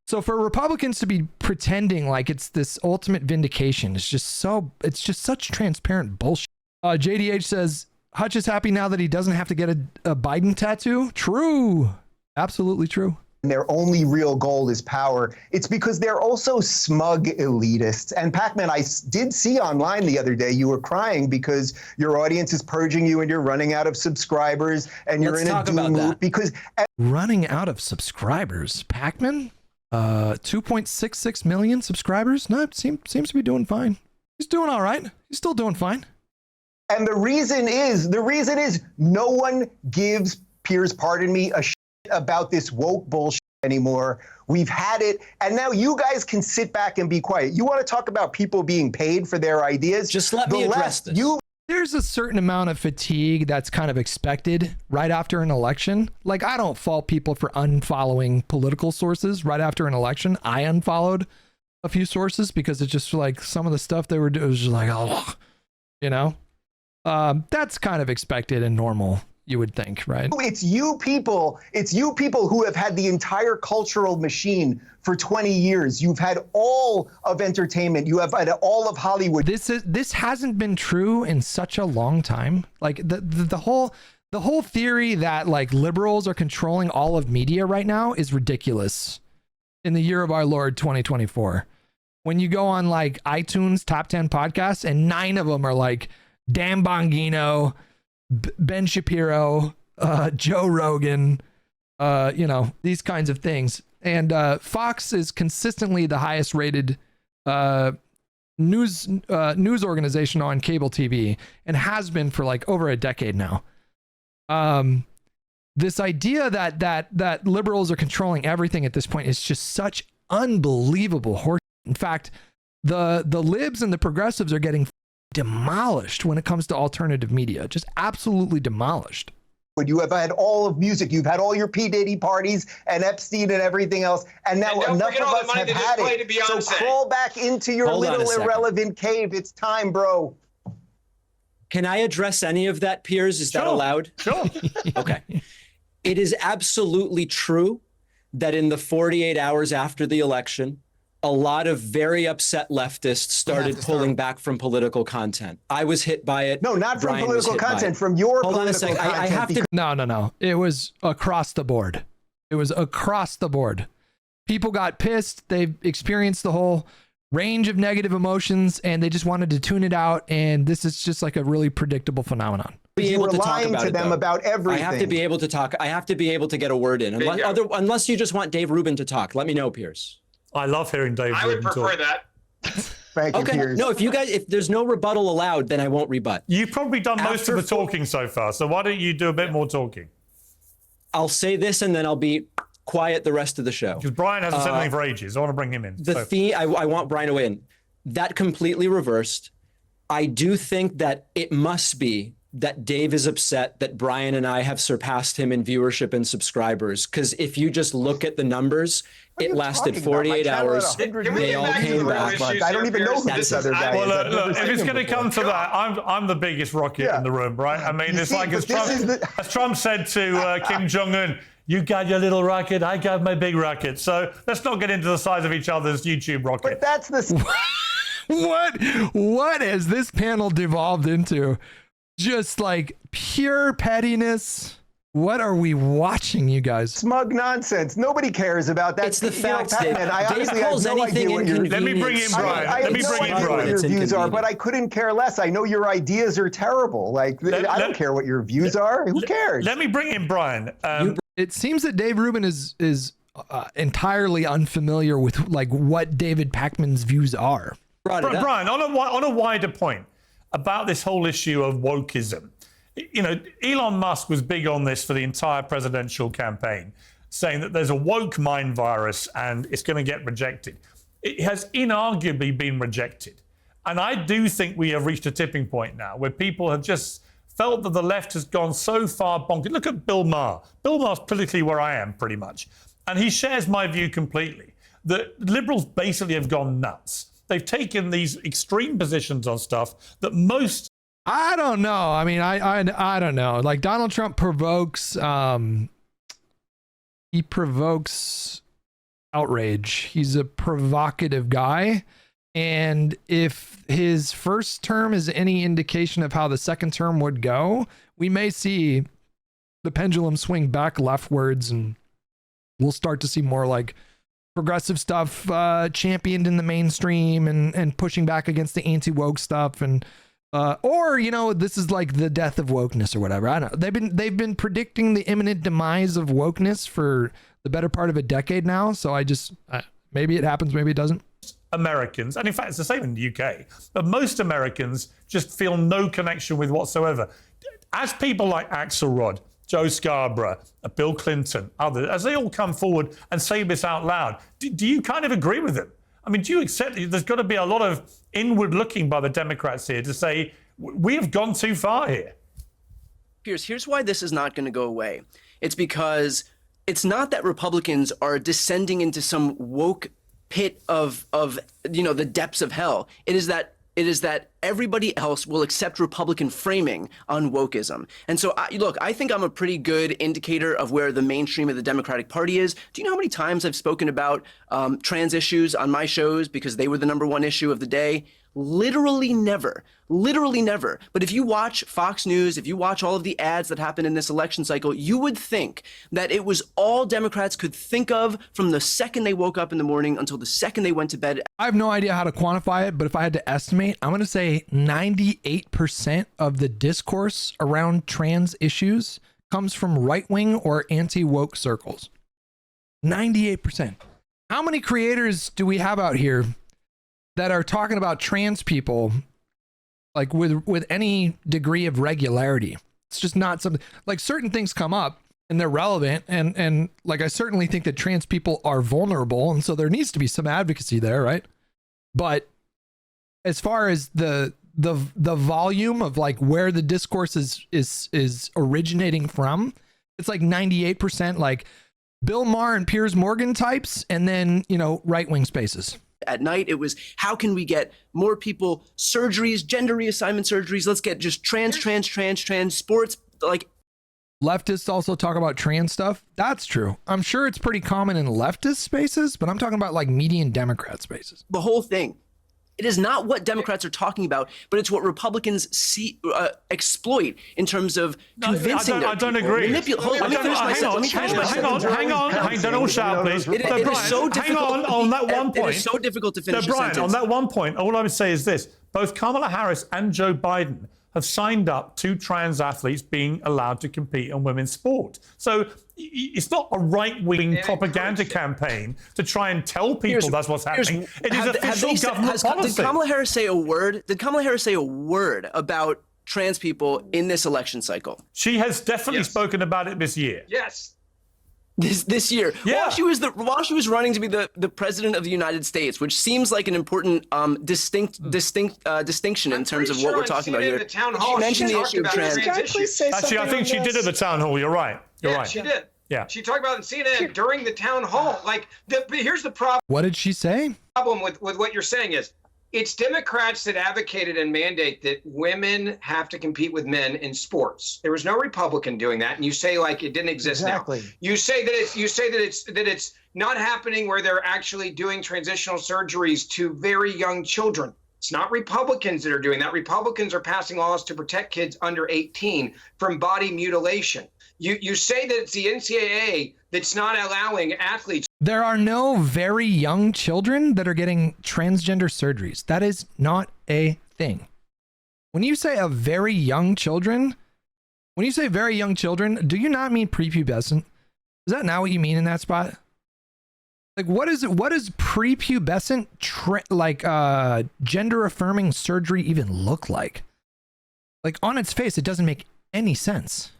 So for Republicans to be pretending like it's this ultimate vindication, it's just such transparent bullshit. JDH says, Hutch is happy now that he doesn't have to get a Biden tattoo. True. Absolutely true. And their only real goal is power. It's because they're also smug elitists. And Pakman, I did see online the other day, you were crying because your audience is purging you and you're running out of subscribers and you're in a doom loop because running out of subscribers. Pakman, 2.66 million subscribers. No, seems to be doing fine. He's doing all right. He's still doing fine. And the reason is no one gives Piers, pardon me, a shit about this woke bullshit anymore. We've had it, and now you guys can sit back and be quiet. You want to talk about people being paid for their ideas? Just let me address this. There's a certain amount of fatigue that's kind of expected right after an election. Like, I don't fault people for unfollowing political sources right after an election. I unfollowed a few sources because it's just like some of the stuff they were doing was just like, oh, you know. That's kind of expected and normal, you would think, right? It's you people who have had the entire cultural machine for 20 years. You've had all of entertainment. You have had all of Hollywood. This hasn't been true in such a long time. Like the whole theory that like liberals are controlling all of media right now is ridiculous in the year of our Lord 2024. When you go on like iTunes top 10 podcasts and 9 of them are like Dan Bongino, Ben Shapiro, Joe Rogan, you know, these kinds of things. And Fox is consistently the highest rated news organization on cable TV and has been for like over a decade now. This idea that liberals are controlling everything at this point is just such unbelievable horse. In fact, the libs and the progressives are getting demolished when it comes to alternative media, just absolutely demolished. You have had all of music. You've had all your P. Diddy parties and Epstein and everything else. And now enough of us have had it. So crawl back into your little irrelevant cave. It's time, bro. Can I address any of that, Piers? Is that allowed? Sure. Okay. It is absolutely true that in the 48 hours after the election, a lot of very upset leftists started pulling back from political content. I was hit by it. No, not from Brian political content, from your Hold political on a second. content. I have to. No. It was across the board. It was across the board. People got pissed. They've experienced the whole range of negative emotions and they just wanted to tune it out. And this is just like a really predictable phenomenon. Be able to talk about to them about everything. I have to be able to talk. I have to be able to get a word in. Unless you just want Dave Rubin to talk. Let me know, Piers. I love hearing Dave. I would prefer that. Thank you, Piers. No, if there's no rebuttal allowed, then I won't rebut. You've probably done most of the talking so far, so why don't you do a bit more talking? I'll say this and then I'll be quiet the rest of the show. Because Brian hasn't said anything for ages. I want to bring him in. I want Brian to win. That completely reversed. I do think that it must be that Dave is upset that Brian and I have surpassed him in viewership and subscribers. Because if you just look at the numbers, it lasted 48 hours. They all came back. I don't even know who this other guy is. Well, look, if it's going to come to that, I'm the biggest rocket in the room, right? I mean, it's like as Trump said to Kim Jong-un, you got your little rocket, I got my big rocket. So let's not get into the size of each other's YouTube rocket. But that's the... What has this panel devolved into? Just like pure pettiness. What are we watching, you guys? Smug nonsense. Nobody cares about that. It's the facts, Dave. I honestly have no idea what your... Let me bring in Brian. Let me bring in Brian. What your views are, but I couldn't care less. I know your ideas are terrible. Like, I don't care what your views are. Who cares? Let me bring in Brian. It seems that Dave Rubin is entirely unfamiliar with like what David Pakman's views are. Brian, on a wider point about this whole issue of wokeism, you know, Elon Musk was big on this for the entire presidential campaign, saying that there's a woke mind virus and it's going to get rejected. It has inarguably been rejected. And I do think we have reached a tipping point now where people have just felt that the left has gone so far bonkers. Look at Bill Maher. Bill Maher's politically where I am, pretty much. And he shares my view completely. The liberals basically have gone nuts. They've taken these extreme positions on stuff that most... I don't know. I mean, I don't know. Like Donald Trump provokes... he provokes outrage. He's a provocative guy. And if his first term is any indication of how the second term would go, we may see the pendulum swing back leftwards, and we'll start to see more like progressive stuff championed in the mainstream and pushing back against the anti-woke stuff. And or, you know, this is like the death of wokeness or whatever. I don't know. They've been predicting the imminent demise of wokeness for the better part of a decade now. So maybe it happens, maybe it doesn't. Americans, and in fact, it's the same in the UK, but most Americans just feel no connection with whatsoever. As people like Axelrod, Joe Scarborough, Bill Clinton, others, as they all come forward and say this out loud, do you kind of agree with them? I mean, do you accept there's got to be a lot of inward looking by the Democrats here to say, we have gone too far here? Piers, here's why this is not going to go away. It's because it's not that Republicans are descending into some woke pit of the depths of hell. It is that everybody else will accept Republican framing on wokeism. And so, I think I'm a pretty good indicator of where the mainstream of the Democratic Party is. Do you know how many times I've spoken about trans issues on my shows because they were the #1 issue of the day? Literally never. But if you watch Fox News, if you watch all of the ads that happen in this election cycle, you would think that it was all Democrats could think of from the second they woke up in the morning until the second they went to bed. I have no idea how to quantify it, but if I had to estimate, I'm going to say 98% of the discourse around trans issues comes from right-wing or anti-woke circles. 98%. How many creators do we have out here that are talking about trans people like with any degree of regularity? It's just not something, like, certain things come up and they're relevant, and like, I certainly think that trans people are vulnerable, and so there needs to be some advocacy there, right? But as far as the volume of like where the discourse is originating from, it's like 98% like Bill Maher and Piers Morgan types, and then, you know, right-wing spaces. At night, it was, how can we get more people surgeries, gender reassignment surgeries? Let's get just trans sports. Like, leftists also talk about trans stuff. That's true. I'm sure it's pretty common in leftist spaces, but I'm talking about like median Democrat spaces. The whole thing. It is not what Democrats are talking about, but it's what Republicans exploit in terms of convincing. I don't agree. Hang on. Don't all shout, please. It is so difficult. Hang on that one point. It is so difficult to finish. Brian, on that one point, all I would say is this: both Kamala Harris and Joe Biden have signed up to trans athletes being allowed to compete in women's sport. So it's not a right-wing propaganda campaign to try and tell people that's what's happening. It is official government policy. Did Kamala Harris say a word? Did Kamala Harris say a word about trans people in this election cycle? She has definitely spoken about it this year. Yes. This year, while she was running to be the president of the United States, which seems like an important distinction in terms of what we're talking about here. She mentioned the issue of trans. Actually, I think she did at the town hall. You're right. You're right. She did. Yeah. She talked about it in CNN during the town hall. Like, here's the problem. What did she say? Problem with what you're saying is, it's Democrats that advocated and mandate that women have to compete with men in sports. There was no Republican doing that, and you say like it didn't exist now. You say that it's not happening where they're actually doing transitional surgeries to very young children. It's not Republicans that are doing that. Republicans are passing laws to protect kids under 18 from body mutilation. You say that it's the NCAA that's not allowing athletes. There are no very young children that are getting transgender surgeries. That is not a thing. When you say very young children, do you not mean prepubescent? Is that not what you mean in that spot? Like, what is prepubescent gender affirming surgery even look like? Like, on its face, it doesn't make any sense.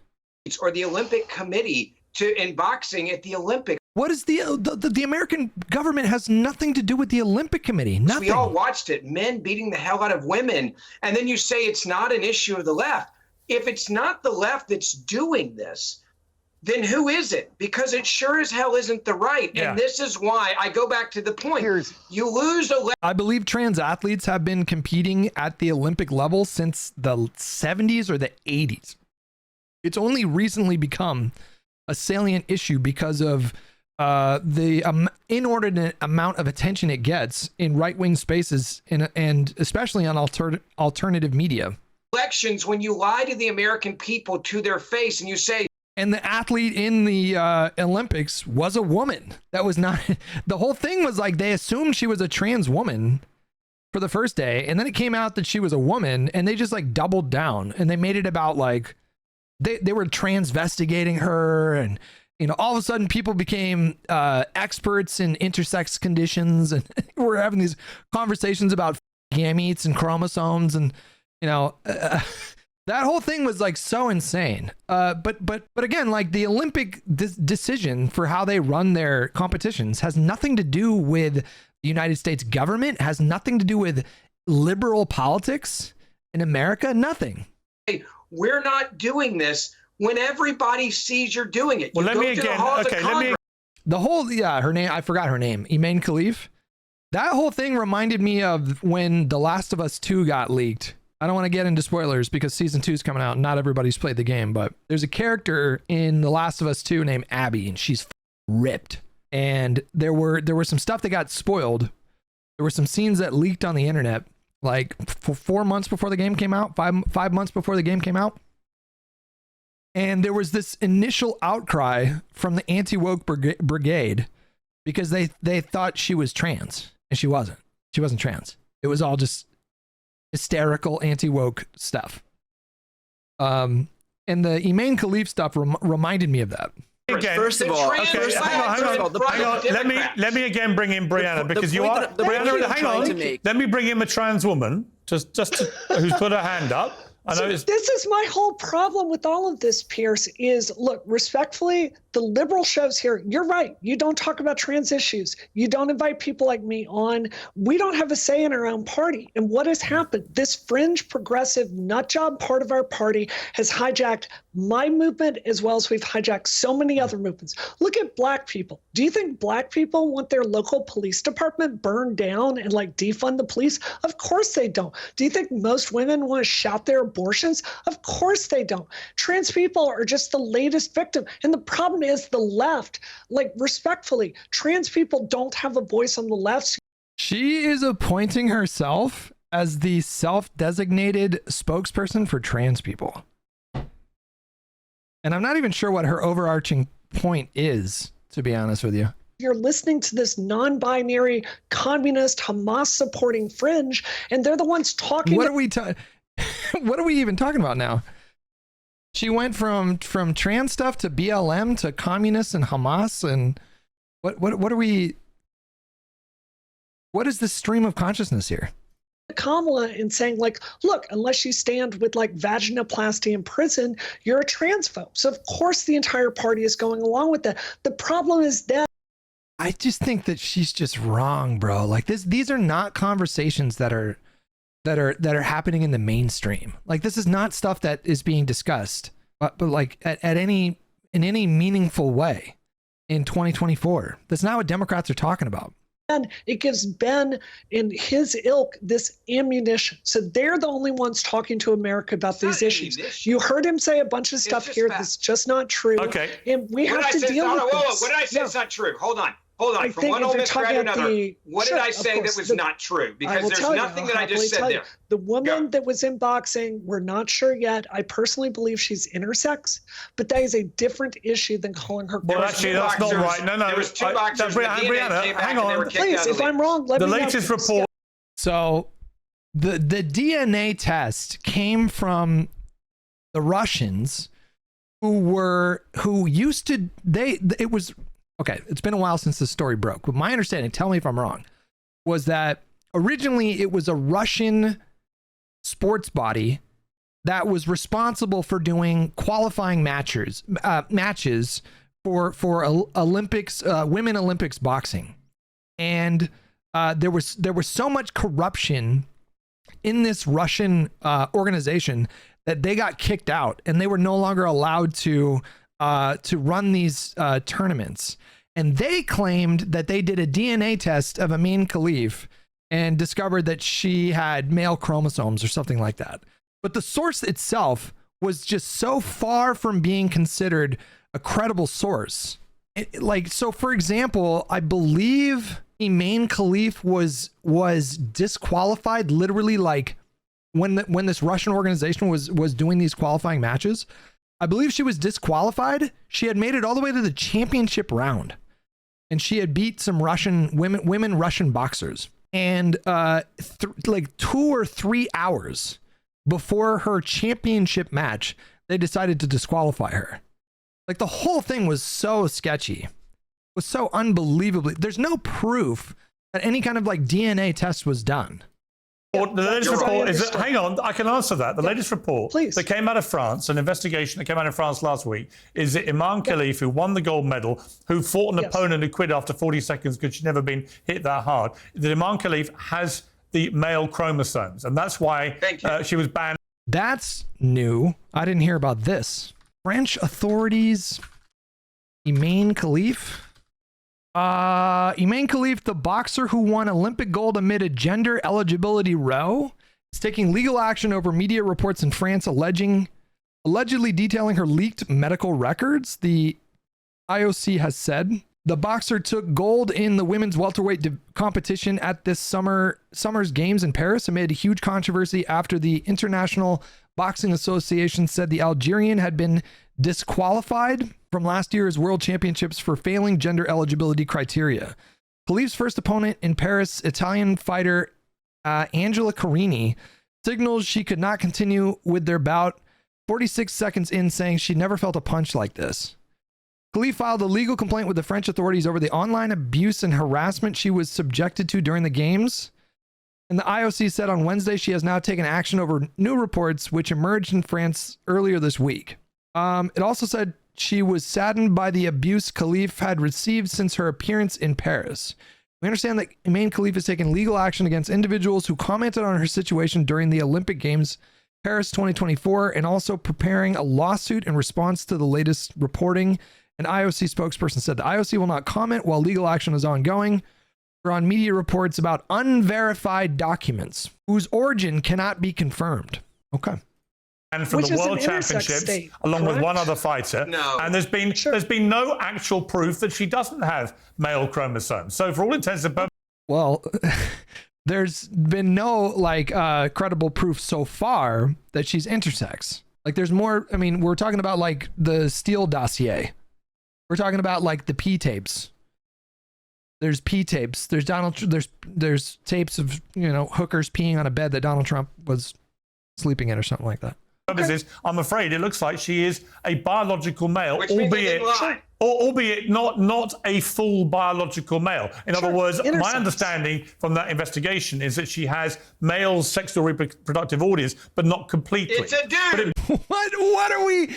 Or the Olympic Committee in boxing at the Olympics. What is the American government has nothing to do with the Olympic Committee? Nothing. We all watched it, men beating the hell out of women. And then you say it's not an issue of the left. If it's not the left that's doing this, then who is it? Because it sure as hell isn't the right. Yeah. And this is why I go back to the point. You lose I believe trans athletes have been competing at the Olympic level since the 70s or the 80s. It's only recently become a salient issue because of the inordinate amount of attention it gets in right-wing spaces and especially on alternative media. Elections, when you lie to the American people to their face and you say, and the athlete in the Olympics was a woman. That was not, the whole thing was like they assumed she was a trans woman for the first day, and then it came out that she was a woman, and they just like doubled down, and they made it about like they were transvestigating her, and you know, all of a sudden people became experts in intersex conditions, and we're having these conversations about gametes and chromosomes, and you know, that whole thing was like so insane. But again, like the Olympic decision for how they run their competitions has nothing to do with the United States government, has nothing to do with liberal politics in America, nothing. Hey, we're not doing this when everybody sees you're doing it. Well, let me again. Okay, let me. The whole, her name, I forgot her name, Iman Khalif. That whole thing reminded me of when The Last of Us 2 got leaked. I don't want to get into spoilers because season 2 is coming out and not everybody's played the game, but there's a character in The Last of Us 2 named Abby, and she's ripped. And there were some stuff that got spoiled. There were some scenes that leaked on the internet, like 4 months before the game came out, five months before the game came out. And there was this initial outcry from the anti-woke brigade because they thought she was trans, and she wasn't. She wasn't trans. It was all just hysterical anti-woke stuff. And the Iman Khalif stuff reminded me of that. Again, first of all, okay, hang on. Let me again bring in Brianna, because you are Brianna. Hang on. Let me bring in a trans woman, just who's put her hand up. I know this is my whole problem with all of this, Piers, is look, respectfully, the liberal shows here, you're right. You don't talk about trans issues. You don't invite people like me on. We don't have a say in our own party. And what has happened? This fringe progressive nutjob part of our party has hijacked my movement as well as we've hijacked so many other movements. Look at black people. Do you think black people want their local police department burned down and like defund the police? Of course they don't. Do you think most women want to shout their abortions? Of course they don't. Trans people are just the latest victim. And the problem is the left, like respectfully, trans people don't have a voice on the left. She is appointing herself as the self-designated spokesperson for trans people. And I'm not even sure what her overarching point is, to be honest with you. You're listening to this non-binary, communist, Hamas-supporting fringe, and they're the ones talking. What are we even talking about now? She went from trans stuff to BLM to communists and Hamas, and what are we? What is the stream of consciousness here? Kamala and saying like, look, unless you stand with like vaginoplasty in prison, you're a transphobe. So of course the entire party is going along with that. The problem is that I just think that she's just wrong, bro. Like these are not conversations that are happening in the mainstream. Like this is not stuff that is being discussed, but like in any meaningful way in 2024. That's not what Democrats are talking about. And it gives Ben and his ilk this ammunition. So they're the only ones talking to America about these issues. You heard him say a bunch of stuff here that's just not true. Okay. And we have to deal with this. What did I say is not true? Hold on. I From one old misread to another. What did I say that was not true? Because there's nothing that I just said there. The woman that was in boxing, we're not sure yet. I personally believe she's intersex, but that is a different issue than calling her. Well, actually, that's not right. No. There was two boxers. Brianna, hang on. Please, if I'm wrong, let me know. The latest report. So, the DNA test came from the Russians, it was. Okay, it's been a while since the story broke, but my understanding, tell me if I'm wrong, was that originally it was a Russian sports body that was responsible for doing qualifying matches for Olympics, women Olympics boxing, and there was so much corruption in this Russian organization that they got kicked out, and they were no longer allowed to run these tournaments. And they claimed that they did a DNA test of Iman Khalif and discovered that she had male chromosomes or something like that. But the source itself was just so far from being considered a credible source. So for example, I believe Imane Khalif was disqualified literally like when this Russian organization was doing these qualifying matches. I believe she was disqualified. She had made it all the way to the championship round, and she had beat some Russian women Russian boxers. And like 2 or 3 hours before her championship match, they decided to disqualify her. Like the whole thing was so sketchy, was so unbelievably. There's no proof that any kind of like DNA test was done. The latest report is that, hang on, I can answer that. The latest report that came out of France, an investigation that came out of France last week, is that Imane Khalif, who won the gold medal, who fought an opponent who quit after 40 seconds because she'd never been hit that hard, that Imane Khalif has the male chromosomes, and that's why she was banned. That's new. I didn't hear about this. French authorities, Imane Khalif. Imane Khalif, the boxer who won Olympic gold amid a gender eligibility row, is taking legal action over media reports in France allegedly detailing her leaked medical records. The IOC has said the boxer took gold in the women's welterweight competition at this summer's games in Paris amid huge controversy after the International Boxing Association said the Algerian had been disqualified from last year's World Championships for failing gender eligibility criteria. Khalif's first opponent in Paris, Italian fighter Angela Carini, signals she could not continue with their bout 46 seconds in, saying she never felt a punch like this. Khalif filed a legal complaint with the French authorities over the online abuse and harassment she was subjected to during the games. And the IOC said on Wednesday she has now taken action over new reports which emerged in France earlier this week. It also said she was saddened by the abuse Khalif had received since her appearance in Paris. We understand that Imane Khalif has taken legal action against individuals who commented on her situation during the Olympic Games Paris 2024 and also preparing a lawsuit in response to the latest reporting. An IOC spokesperson said the IOC will not comment while legal action is ongoing or on media reports about unverified documents whose origin cannot be confirmed. Okay. And from the World Championships, along with one other fighter. And there's been no actual proof that she doesn't have male chromosomes. So for all intents and purposes, well, there's been no like credible proof so far that she's intersex. Like there's more. I mean, we're talking about like the Steele dossier. We're talking about like the P tapes. There's P tapes. There's there's tapes of, you know, hookers peeing on a bed that Donald Trump was sleeping in or something like that. I'm afraid it looks like she is a biological male, albeit not a full biological male. In other words, my understanding from that investigation is that she has male sexual reproductive organs, but not completely. It's a dude. What are we?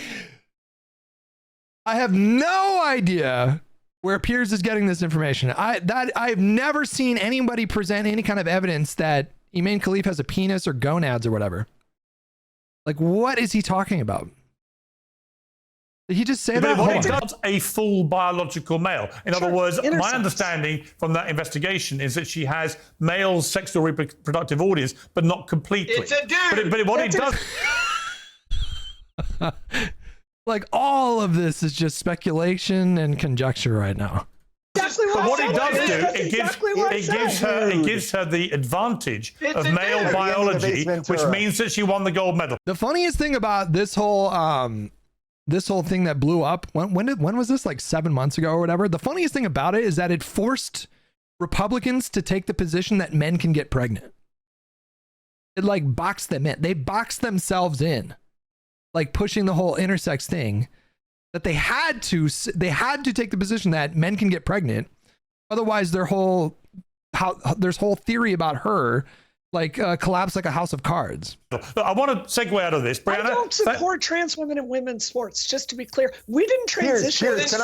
I have no idea where Piers is getting this information. I've never seen anybody present any kind of evidence that Imane Khalif has a penis or gonads or whatever. Like, what is he talking about? Did he just say that? He's not a full biological male. In other words, my understanding from that investigation is that she has male sexual reproductive organs, but not completely. It's a dude. But what it does... Like, all of this is just speculation and conjecture right now. Exactly but what it does do, it gives her the advantage of male biology, which means that she won the gold medal. The funniest thing about this whole thing that blew up, when was this, like 7 months ago or whatever? The funniest thing about it is that it forced Republicans to take the position that men can get pregnant. It like boxed them in. They boxed themselves in, like pushing the whole intersex thing. That they had to take the position that men can get pregnant, otherwise their whole theory about her like collapse like a house of cards. I want to segue out of this, Brianna. I don't support trans women in women's sports. Just to be clear, we didn't transition. Piers, can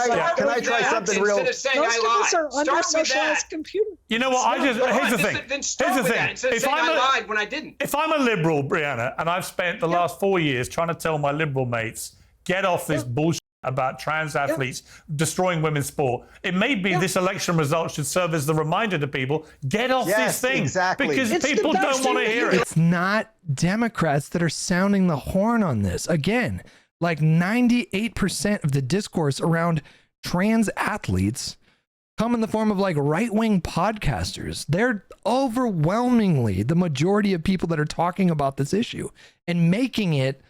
I try something real? Most of us are under socialized computer. You know what? Here's the thing. Then start with that instead of saying I lied when I didn't. If I'm a liberal, Brianna, and I've spent the last 4 years trying to tell my liberal mates, get off this bullshit about trans athletes destroying women's sport. It may be this election result should serve as the reminder to people, get off this thing. Because people don't want to hear it. It's not Democrats that are sounding the horn on this. Again, like 98% of the discourse around trans athletes come in the form of like right-wing podcasters. They're overwhelmingly the majority of people that are talking about this issue and making it,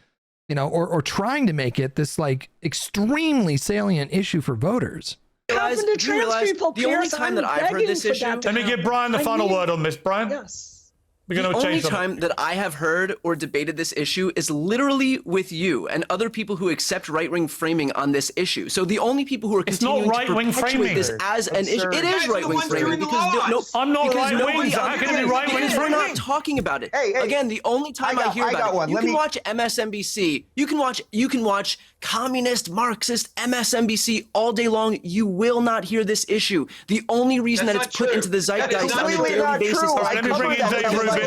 you know, or trying to make it this like extremely salient issue for voters. Realize, the only time that I've heard this issue. Let me give Brian the final word on this, Brian. Yes. The only time that I have heard or debated this issue is literally with you and other people who accept right-wing framing on this issue. So the only people who are continuing to perpetuate this as an issue, it is right-wing framing because I'm not right-wing. So how can it be right-wing framing? We're not talking about it. Again, the only time I hear about it, you can watch MSNBC, you can watch communist, Marxist, MSNBC all day long. You will not hear this issue. The only reason that it's put into the zeitgeist on a daily basis. Let me bring in Dave Rubin.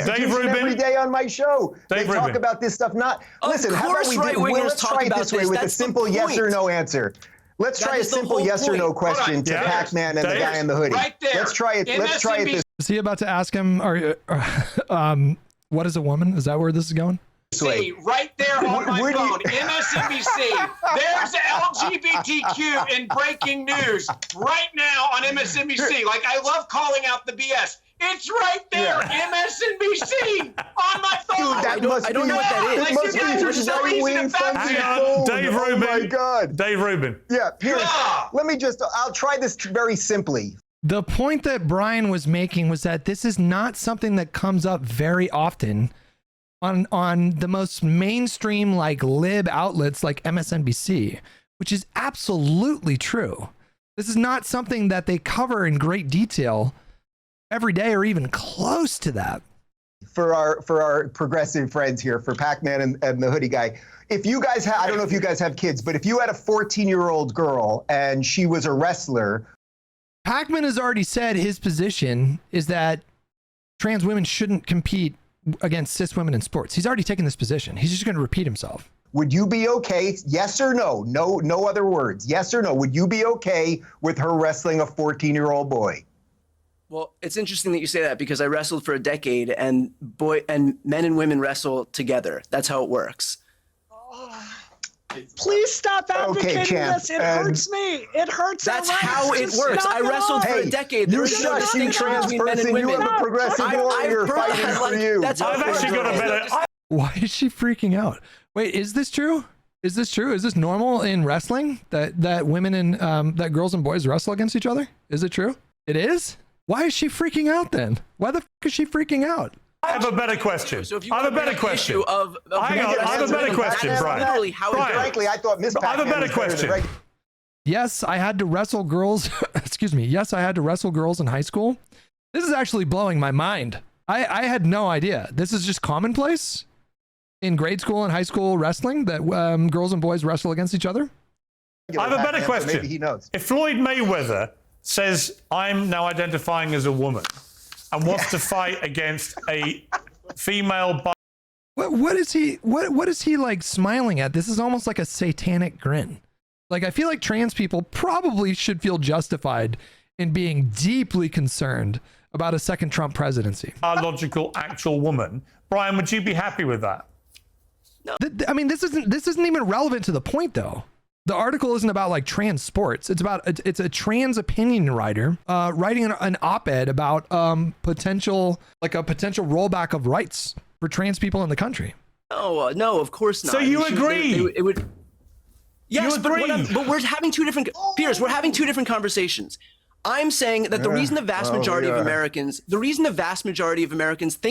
Dave Rubin. Every day on my show. Dave they Rubin. talk about this stuff. Listen, how about let's try it this way with a simple yes or no answer. Let's try a simple yes or no question to Pakman and the guy in the hoodie. Right there. Let's try it. Let's try it this. Is he about to ask him, what is a woman? Is that where this is going? See, right there on my phone, MSNBC. There's LGBTQ in breaking news right now on MSNBC. Like, I love calling out the BS. It's right there, MSNBC, on my phone. Dude, I don't know what that is. Like, you guys are so easy to fact. Dave Rubin. Oh my God. Dave Rubin. Yeah, Piers, I'll try this very simply. The point that Brian was making was that this is not something that comes up very often on the most mainstream like lib outlets like MSNBC, which is absolutely true. This is not something that they cover in great detail every day or even close to that. For our progressive friends here, for Pakman and the hoodie guy, if you guys I don't know if you guys have kids, but if you had a 14-year-old girl and she was a wrestler. Pakman has already said his position is that trans women shouldn't compete against cis women in sports. He's already taken this position. He's just going to repeat himself. Would you be okay? Yes or no? No other words. Yes or no? Would you be okay with her wrestling a 14-year-old boy? Well, it's interesting that you say that because I wrestled for a decade and men and women wrestle together. That's how it works. Please stop advocating this. It hurts me. It hurts. That's how it works. I wrestled for a decade. There's no distinction between men and women. You have a progressive warrior fighting for you. That's how I've actually got a better. Why is she freaking out? Wait, is this true? Is this true? Is this normal in wrestling that women and that girls and boys wrestle against each other? Is it true? It is? Why is she freaking out then? Why the f is she freaking out? I have a better question. So if you I have a better question. I have a better question, Brian. Frankly, I thought Miss Pakman. I have a better question. Yes, I had to wrestle girls. Excuse me. Yes, I had to wrestle girls in high school. This is actually blowing my mind. I had no idea. This is just commonplace in grade school and high school wrestling that girls and boys wrestle against each other. I have a better question. Maybe he knows. If Floyd Mayweather says, I'm now identifying as a woman and wants to fight against a female... What is he like smiling at? This is almost like a satanic grin. Like, I feel like trans people probably should feel justified in being deeply concerned about a second Trump presidency. Biological, actual woman. Brian, would you be happy with that? No. I mean, this isn't even relevant to the point, though. The article isn't about like trans sports. It's a trans opinion writer writing an op-ed about potential rollback of rights for trans people in the country. Oh no, of course not. So you agree? It would. Yes, but we're having two different. Piers, we're having two different conversations. I'm saying that the reason the vast majority of Americans, think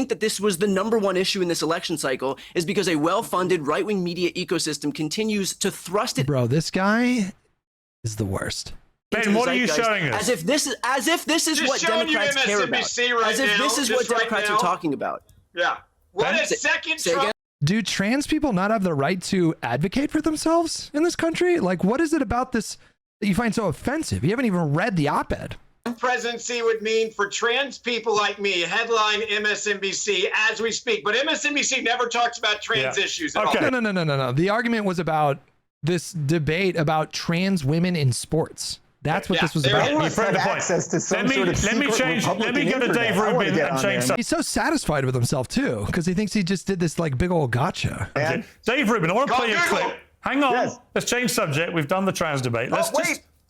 that this was the #1 issue in this election cycle is because a well-funded right-wing media ecosystem continues to thrust it. Bro, this guy is the worst. Ben, what are you showing us? As if this is what Democrats care about. As if this is what Democrats are talking about. Yeah. What a second Trump. Do trans people not have the right to advocate for themselves in this country? Like, what is it about this that you find so offensive? You haven't even read the op-ed. Presidency would mean for trans people like me, headline MSNBC as we speak. But MSNBC never talks about trans issues at all. No. The argument was about this debate about trans women in sports. That's what this was about. They must have access to some sort of secret Republican Let me go to internet. Dave Rubin and change something. He's so satisfied with himself, too, because he thinks he just did this like big old gotcha. Okay. Dave Rubin, I want to play a clip. Hang on. Yes. Let's change subject. We've done the trans debate.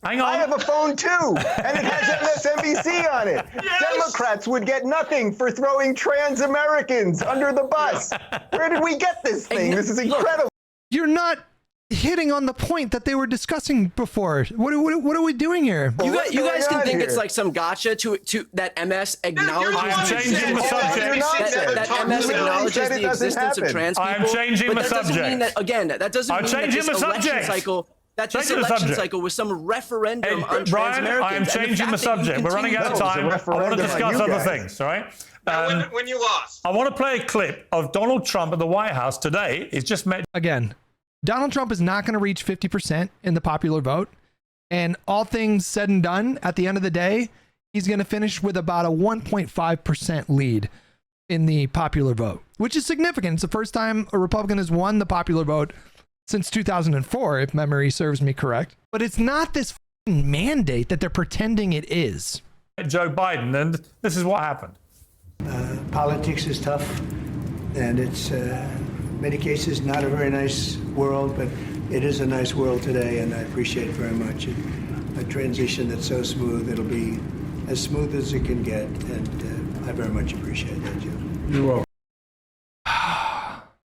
Hang on. I have a phone too, and it has MSNBC on it. Yes. Democrats would get nothing for throwing trans Americans under the bus. Where did we get this thing? This is incredible. You're not hitting on the point that they were discussing before. What are we doing here? You guys can think it's like some gotcha to that MS acknowledges I'm changing the subject. That MS acknowledges the existence of trans people. I'm changing the subject. That doesn't mean that this election cycle. That this election cycle was some referendum on trans Americans. I am changing the subject. We're running out of time. I want to discuss other things, all right? When you lost. I want to play a clip of Donald Trump at the White House today. He's just met. Again, Donald Trump is not going to reach 50% in the popular vote. And all things said and done, at the end of the day, he's going to finish with about a 1.5% lead in the popular vote, which is significant. It's the first time a Republican has won the popular vote since 2004, if memory serves me correct. But it's not this mandate that they're pretending it is. Joe Biden, and this is what happened. Politics is tough, and it's, many cases, not a very nice world, but it is a nice world today, and I appreciate it very much. A transition that's so smooth, it'll be as smooth as it can get, and I very much appreciate that, Joe. You're welcome.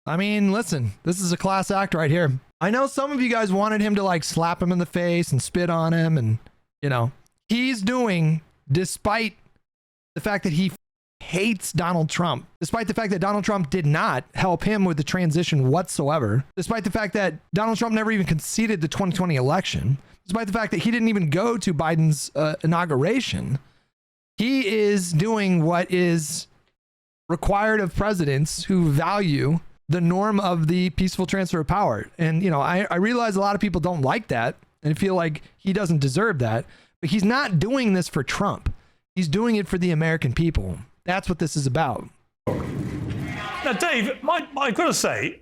I mean, listen, this is a class act right here. I know some of you guys wanted him to like slap him in the face and spit on him. And, you know, he's doing, despite the fact that he hates Donald Trump, despite the fact that Donald Trump did not help him with the transition whatsoever, despite the fact that Donald Trump never even conceded the 2020 election, despite the fact that he didn't even go to Biden's inauguration, he is doing what is required of presidents who value the norm of the peaceful transfer of power. And, you know, I realize a lot of people don't like that and feel like he doesn't deserve that, but he's not doing this for Trump. He's doing it for the American people. That's what this is about. Now, Dave, I've got to say,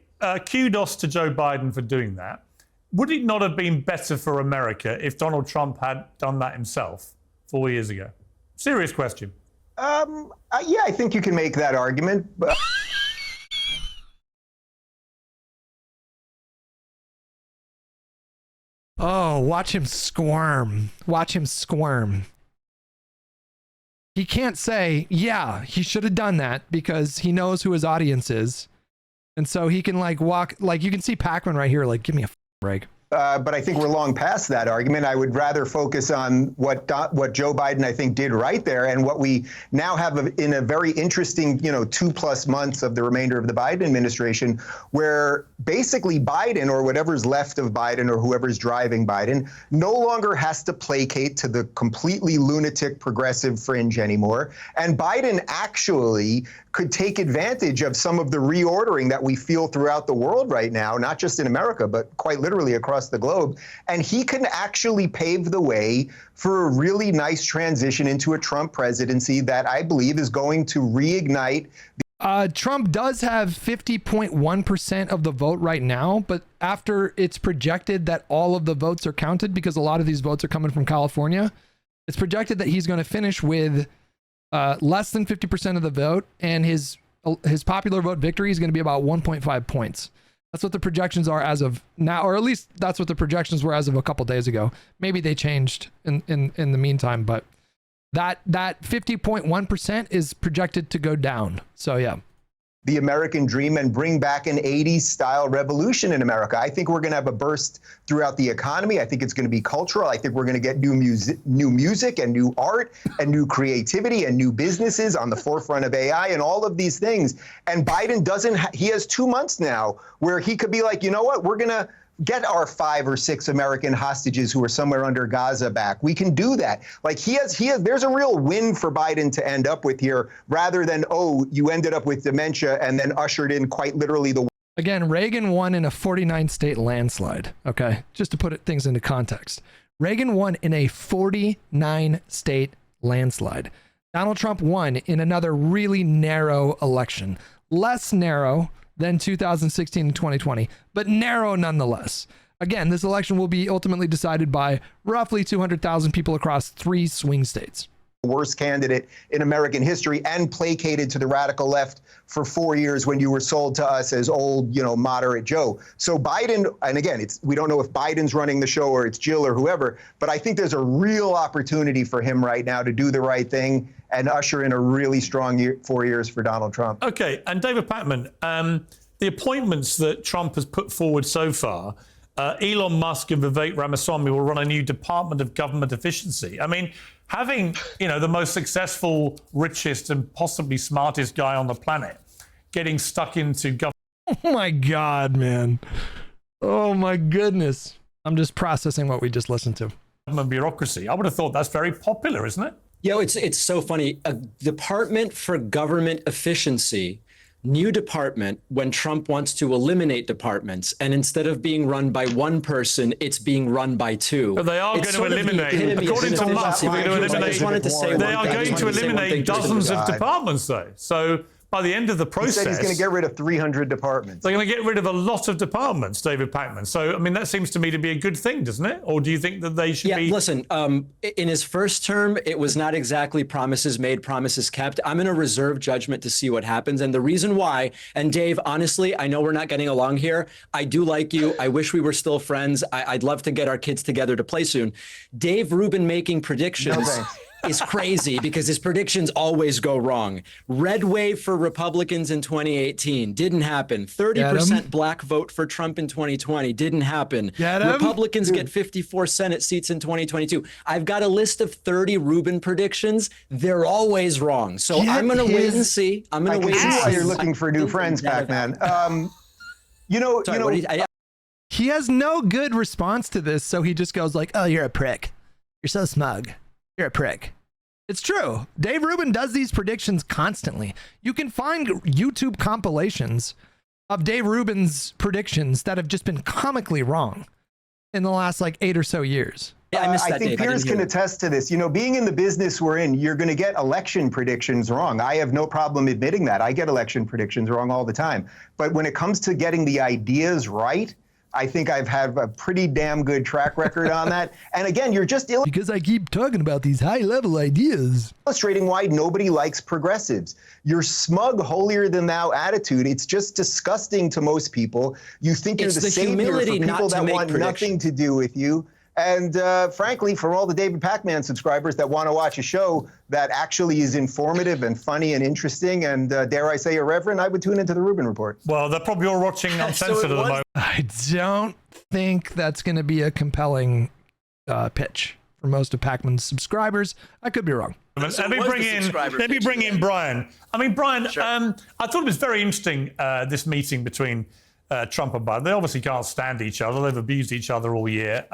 kudos to Joe Biden for doing that. Would it not have been better for America if Donald Trump had done that himself 4 years ago? Serious question. Yeah, I think you can make that argument. But oh, watch him squirm. Watch him squirm. He can't say, yeah, he should have done that because he knows who his audience is. And so he can like walk, like you can see Pakman right here, like, give me a break. But I think we're long past that argument. I would rather focus on what Joe Biden, I think, did right there, and what we now have in a very interesting, 2+ months of the remainder of the Biden administration, where basically Biden, or whatever's left of Biden, or whoever's driving Biden, no longer has to placate to the completely lunatic progressive fringe anymore. And Biden actually could take advantage of some of the reordering that we feel throughout the world right now, not just in America, but quite literally across the globe. And he can actually pave the way for a really nice transition into a Trump presidency that I believe is going to reignite. Trump does have 50.1% of the vote right now, but after it's projected that all of the votes are counted, because a lot of these votes are coming from California, it's projected that he's going to finish with less than 50% of the vote, and his popular vote victory is going to be about 1.5 points. That's what the projections are as of now, or at least that's what the projections were as of a couple days ago. Maybe they changed in the meantime, but that 50.1% is projected to go down. So yeah. The American dream and bring back an 80s style revolution in America. I think we're going to have a burst throughout the economy. I think it's going to be cultural. I think we're going to get new music and new art and new creativity and new businesses on the forefront of AI and all of these things. And Biden he has 2 months now where he could be like, you know what, we're going to get our 5 or 6 American hostages who are somewhere under Gaza back. We can do that. Like there's a real win for Biden to end up with here, rather than, oh, you ended up with dementia and then ushered in quite literally the. Again, Reagan won in a 49-state landslide. Okay, just to put things into context. Reagan won in a 49-state landslide. Donald Trump won in another really narrow election. Less narrow than 2016 and 2020, but narrow nonetheless. Again, this election will be ultimately decided by roughly 200,000 people across 3 swing states. worst candidate in American history and placated to the radical left for 4 years when you were sold to us as old, moderate Joe. So Biden, and again, we don't know if Biden's running the show or it's Jill or whoever, but I think there's a real opportunity for him right now to do the right thing and usher in a really strong 4 years for Donald Trump. Okay, and David Pakman, the appointments that Trump has put forward so far, Elon Musk and Vivek Ramaswamy will run a new Department of Government Efficiency. I mean, having, the most successful, richest, and possibly smartest guy on the planet getting stuck into government. Oh my God, man. Oh my goodness. I'm just processing what we just listened to. Government bureaucracy. I would have thought that's very popular, isn't it? Yo, it's so funny. A Department for Government Efficiency, new department when Trump wants to eliminate departments, and instead of being run by one person, it's being run by two. But they are going to eliminate, according to Musk, they are going to eliminate dozens of departments, though. So by the end of the process, he said he's going to get rid of 300 departments. They're going to get rid of a lot of departments, David Pakman. So, I mean, that seems to me to be a good thing, doesn't it? Or do you think that they should be? Yeah, listen, in his first term, it was not exactly promises made, promises kept. I'm going to reserve judgment to see what happens. And the reason why, and Dave, honestly, I know we're not getting along here. I do like you. I wish we were still friends. I'd love to get our kids together to play soon. Dave Rubin making predictions. Is crazy because his predictions always go wrong. Red wave for Republicans in 2018 didn't happen. 30% black vote for Trump in 2020 didn't happen. Republicans get 54 Senate seats in 2022. I've got a list of 30 Rubin predictions. They're always wrong. So I'm going to wait and see. I'm going to wait and see. Why you're looking for new friends, Pakman. He has no good response to this, so he just goes like, "Oh, you're a prick. You're so smug. You're a prick." It's true. Dave Rubin does these predictions constantly. You can find YouTube compilations of Dave Rubin's predictions that have just been comically wrong in the last 8 or so years. Yeah, I missed that, I think Dave. Piers can attest to this. Being in the business we're in, you're going to get election predictions wrong. I have no problem admitting that. I get election predictions wrong all the time. But when it comes to getting the ideas right, I think I've had a pretty damn good track record on that. And again, you're just because I keep talking about these high-level ideas. Illustrating why nobody likes progressives. Your smug, holier-than-thou attitude, it's just disgusting to most people. You think you're the savior for people that want nothing to do with you. And frankly, for all the David Pakman subscribers that want to watch a show that actually is informative and funny and interesting and, dare I say, irreverent, I would tune into the Rubin Report. Well, they're probably all watching Uncensored at the moment. I don't think that's going to be a compelling pitch for most of Pakman's subscribers. I could be wrong. Let me bring in Brian. I mean, Brian, sure. I thought it was very interesting, this meeting between Trump and Biden. They obviously can't stand each other. They've abused each other all year.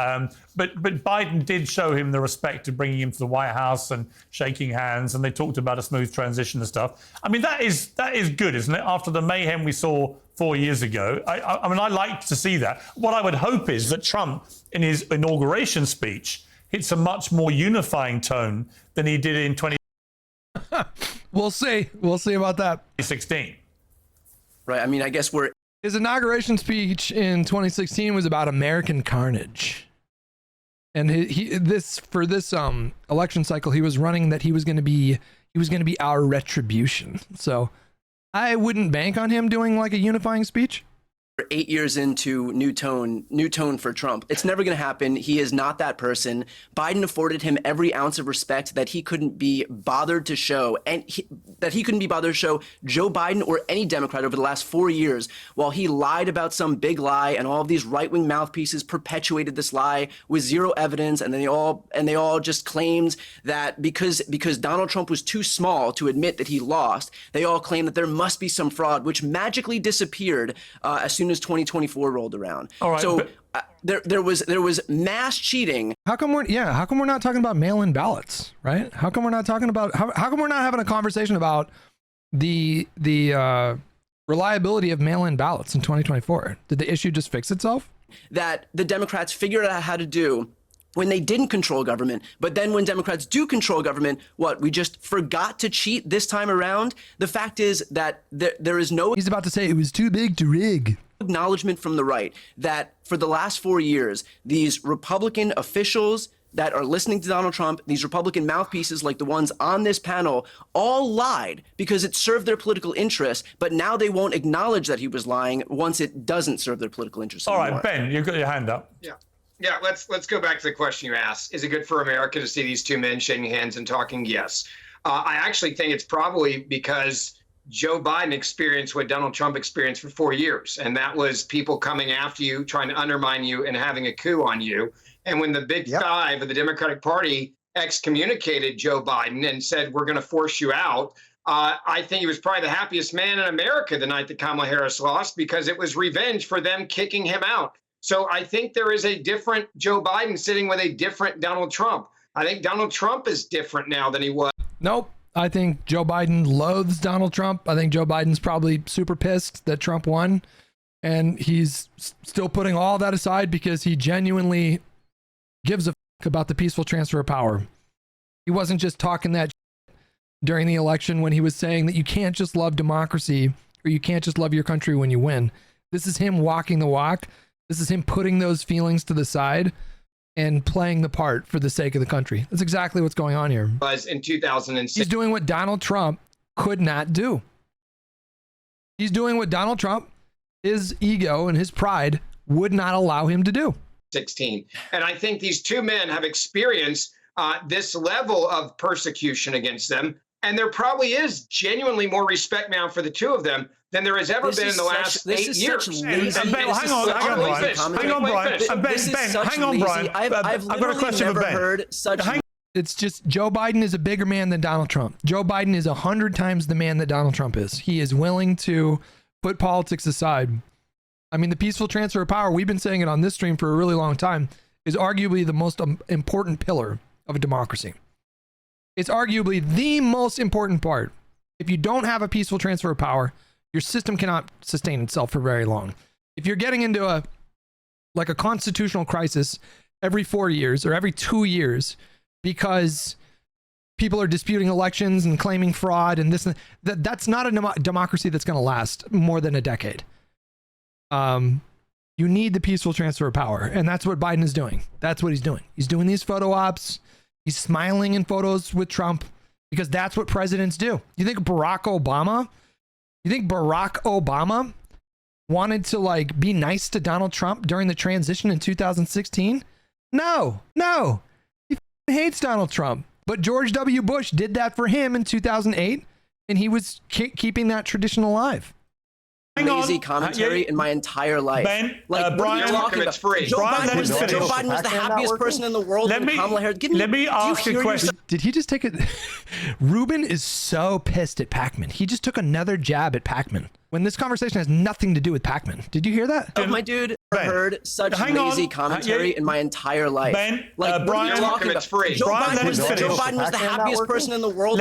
But Biden did show him the respect of bringing him to the White House and shaking hands, and they talked about a smooth transition and stuff. I mean, that is good, isn't it? After the mayhem we saw 4 years ago, I mean, I like to see that. What I would hope is that Trump, in his inauguration speech, hits a much more unifying tone than he did in 2016. We'll see. We'll see about that. 2016. Right. I mean, I guess his inauguration speech in 2016 was about American carnage. And for this election cycle, he was running that he was going to be our retribution. So I wouldn't bank on him doing a unifying speech. 8 years into new tone for Trump. It's never going to happen. He is not that person. Biden afforded him every ounce of respect that he couldn't be bothered to show, and that he couldn't be bothered to show Joe Biden or any Democrat over the last 4 years, while he lied about some big lie, and all of these right-wing mouthpieces perpetuated this lie with zero evidence, and then they all just claimed that because Donald Trump was too small to admit that he lost, they all claimed that there must be some fraud, which magically disappeared as soon as 2024 rolled around. All right, so there was mass cheating. How come we're not talking about mail-in ballots, right? How come we're not talking about how come we're not having a conversation about the reliability of mail-in ballots in 2024? Did the issue just fix itself? That the Democrats figured out how to do when they didn't control government, but then when Democrats do control government, we just forgot to cheat this time around? The fact is that there is no... He's about to say it was too big to rig. ...acknowledgement from the right that for the last 4 years, these Republican officials, that are listening to Donald Trump, these Republican mouthpieces like the ones on this panel, all lied because it served their political interests, but now they won't acknowledge that he was lying once it doesn't serve their political interests anymore. All right, Ben, you've got your hand up. Yeah, let's go back to the question you asked. Is it good for America to see these two men shaking hands and talking? Yes. I actually think it's probably because Joe Biden experienced what Donald Trump experienced for 4 years, and that was people coming after you, trying to undermine you, and having a coup on you. And when the big five of the Democratic Party excommunicated Joe Biden and said, we're going to force you out, I think he was probably the happiest man in America the night that Kamala Harris lost, because it was revenge for them kicking him out. So I think there is a different Joe Biden sitting with a different Donald Trump. I think Donald Trump is different now than he was. Nope. I think Joe Biden loathes Donald Trump. I think Joe Biden's probably super pissed that Trump won. And he's still putting all that aside because he genuinely gives a fuck about the peaceful transfer of power. He wasn't just talking that shit during the election when he was saying that you can't just love democracy or you can't just love your country when you win. This is him walking the walk. This is him putting those feelings to the side and playing the part for the sake of the country. That's exactly what's going on here. Was in 2006. He's doing what Donald Trump could not do. He's doing what Donald Trump, his ego and his pride would not allow him to do. 16. And I think these two men have experienced this level of persecution against them. And there probably is genuinely more respect now for the two of them than there has ever been in the last 8 years. Hang on, Brian. I've got a question for Ben. Heard such. It's just Joe Biden is a bigger man than Donald Trump. Joe Biden is 100 times the man that Donald Trump is. He is willing to put politics aside. I mean, the peaceful transfer of power, we've been saying it on this stream for a really long time, is arguably the most important pillar of a democracy. It's arguably the most important part. If you don't have a peaceful transfer of power, your system cannot sustain itself for very long. If you're getting into a constitutional crisis every 4 years or every 2 years because people are disputing elections and claiming fraud and this, that's not a democracy that's going to last more than a decade. You need the peaceful transfer of power, and that's what Biden is doing. That's what he's doing. He's doing these photo ops. He's smiling in photos with Trump because that's what presidents do. You think Barack Obama wanted to be nice to Donald Trump during the transition in 2016? No. He hates Donald Trump. But George W. Bush did that for him in 2008, and he was keeping that tradition alive. Lazy commentary in my entire life. Ben, Brian, what are you talking about? Joe Biden was the happiest person in the world. Let me ask you a question. Did he just take it? Rubin is so pissed at Pakman. He just took another jab at Pakman when this conversation has nothing to do with Pakman. Did you hear that? Oh, my dude, I've heard such lazy commentary in my entire life. Ben, Brian, what are you talking about? Joe Biden was the happiest person in the world.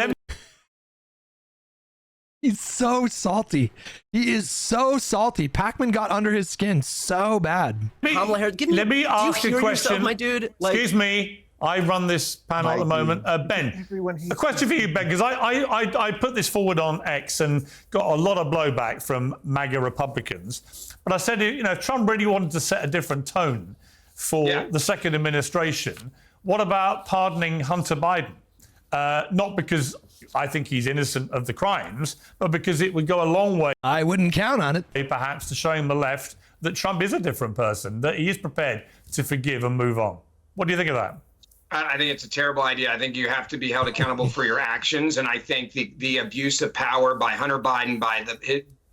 He's so salty. He is so salty. Pakman got under his skin so bad. Let me ask you a question. My dude, excuse me. I run this panel at the moment. Ben, a question for you, Ben, because I put this forward on X and got a lot of blowback from MAGA Republicans. But I said, if Trump really wanted to set a different tone for the second administration, what about pardoning Hunter Biden? Not because I think he's innocent of the crimes, but because it would go a long way. I wouldn't count on it. Perhaps to showing the left that Trump is a different person, that he is prepared to forgive and move on. What do you think of that? I think it's a terrible idea. I think you have to be held accountable for your actions. And I think the abuse of power by Hunter Biden, by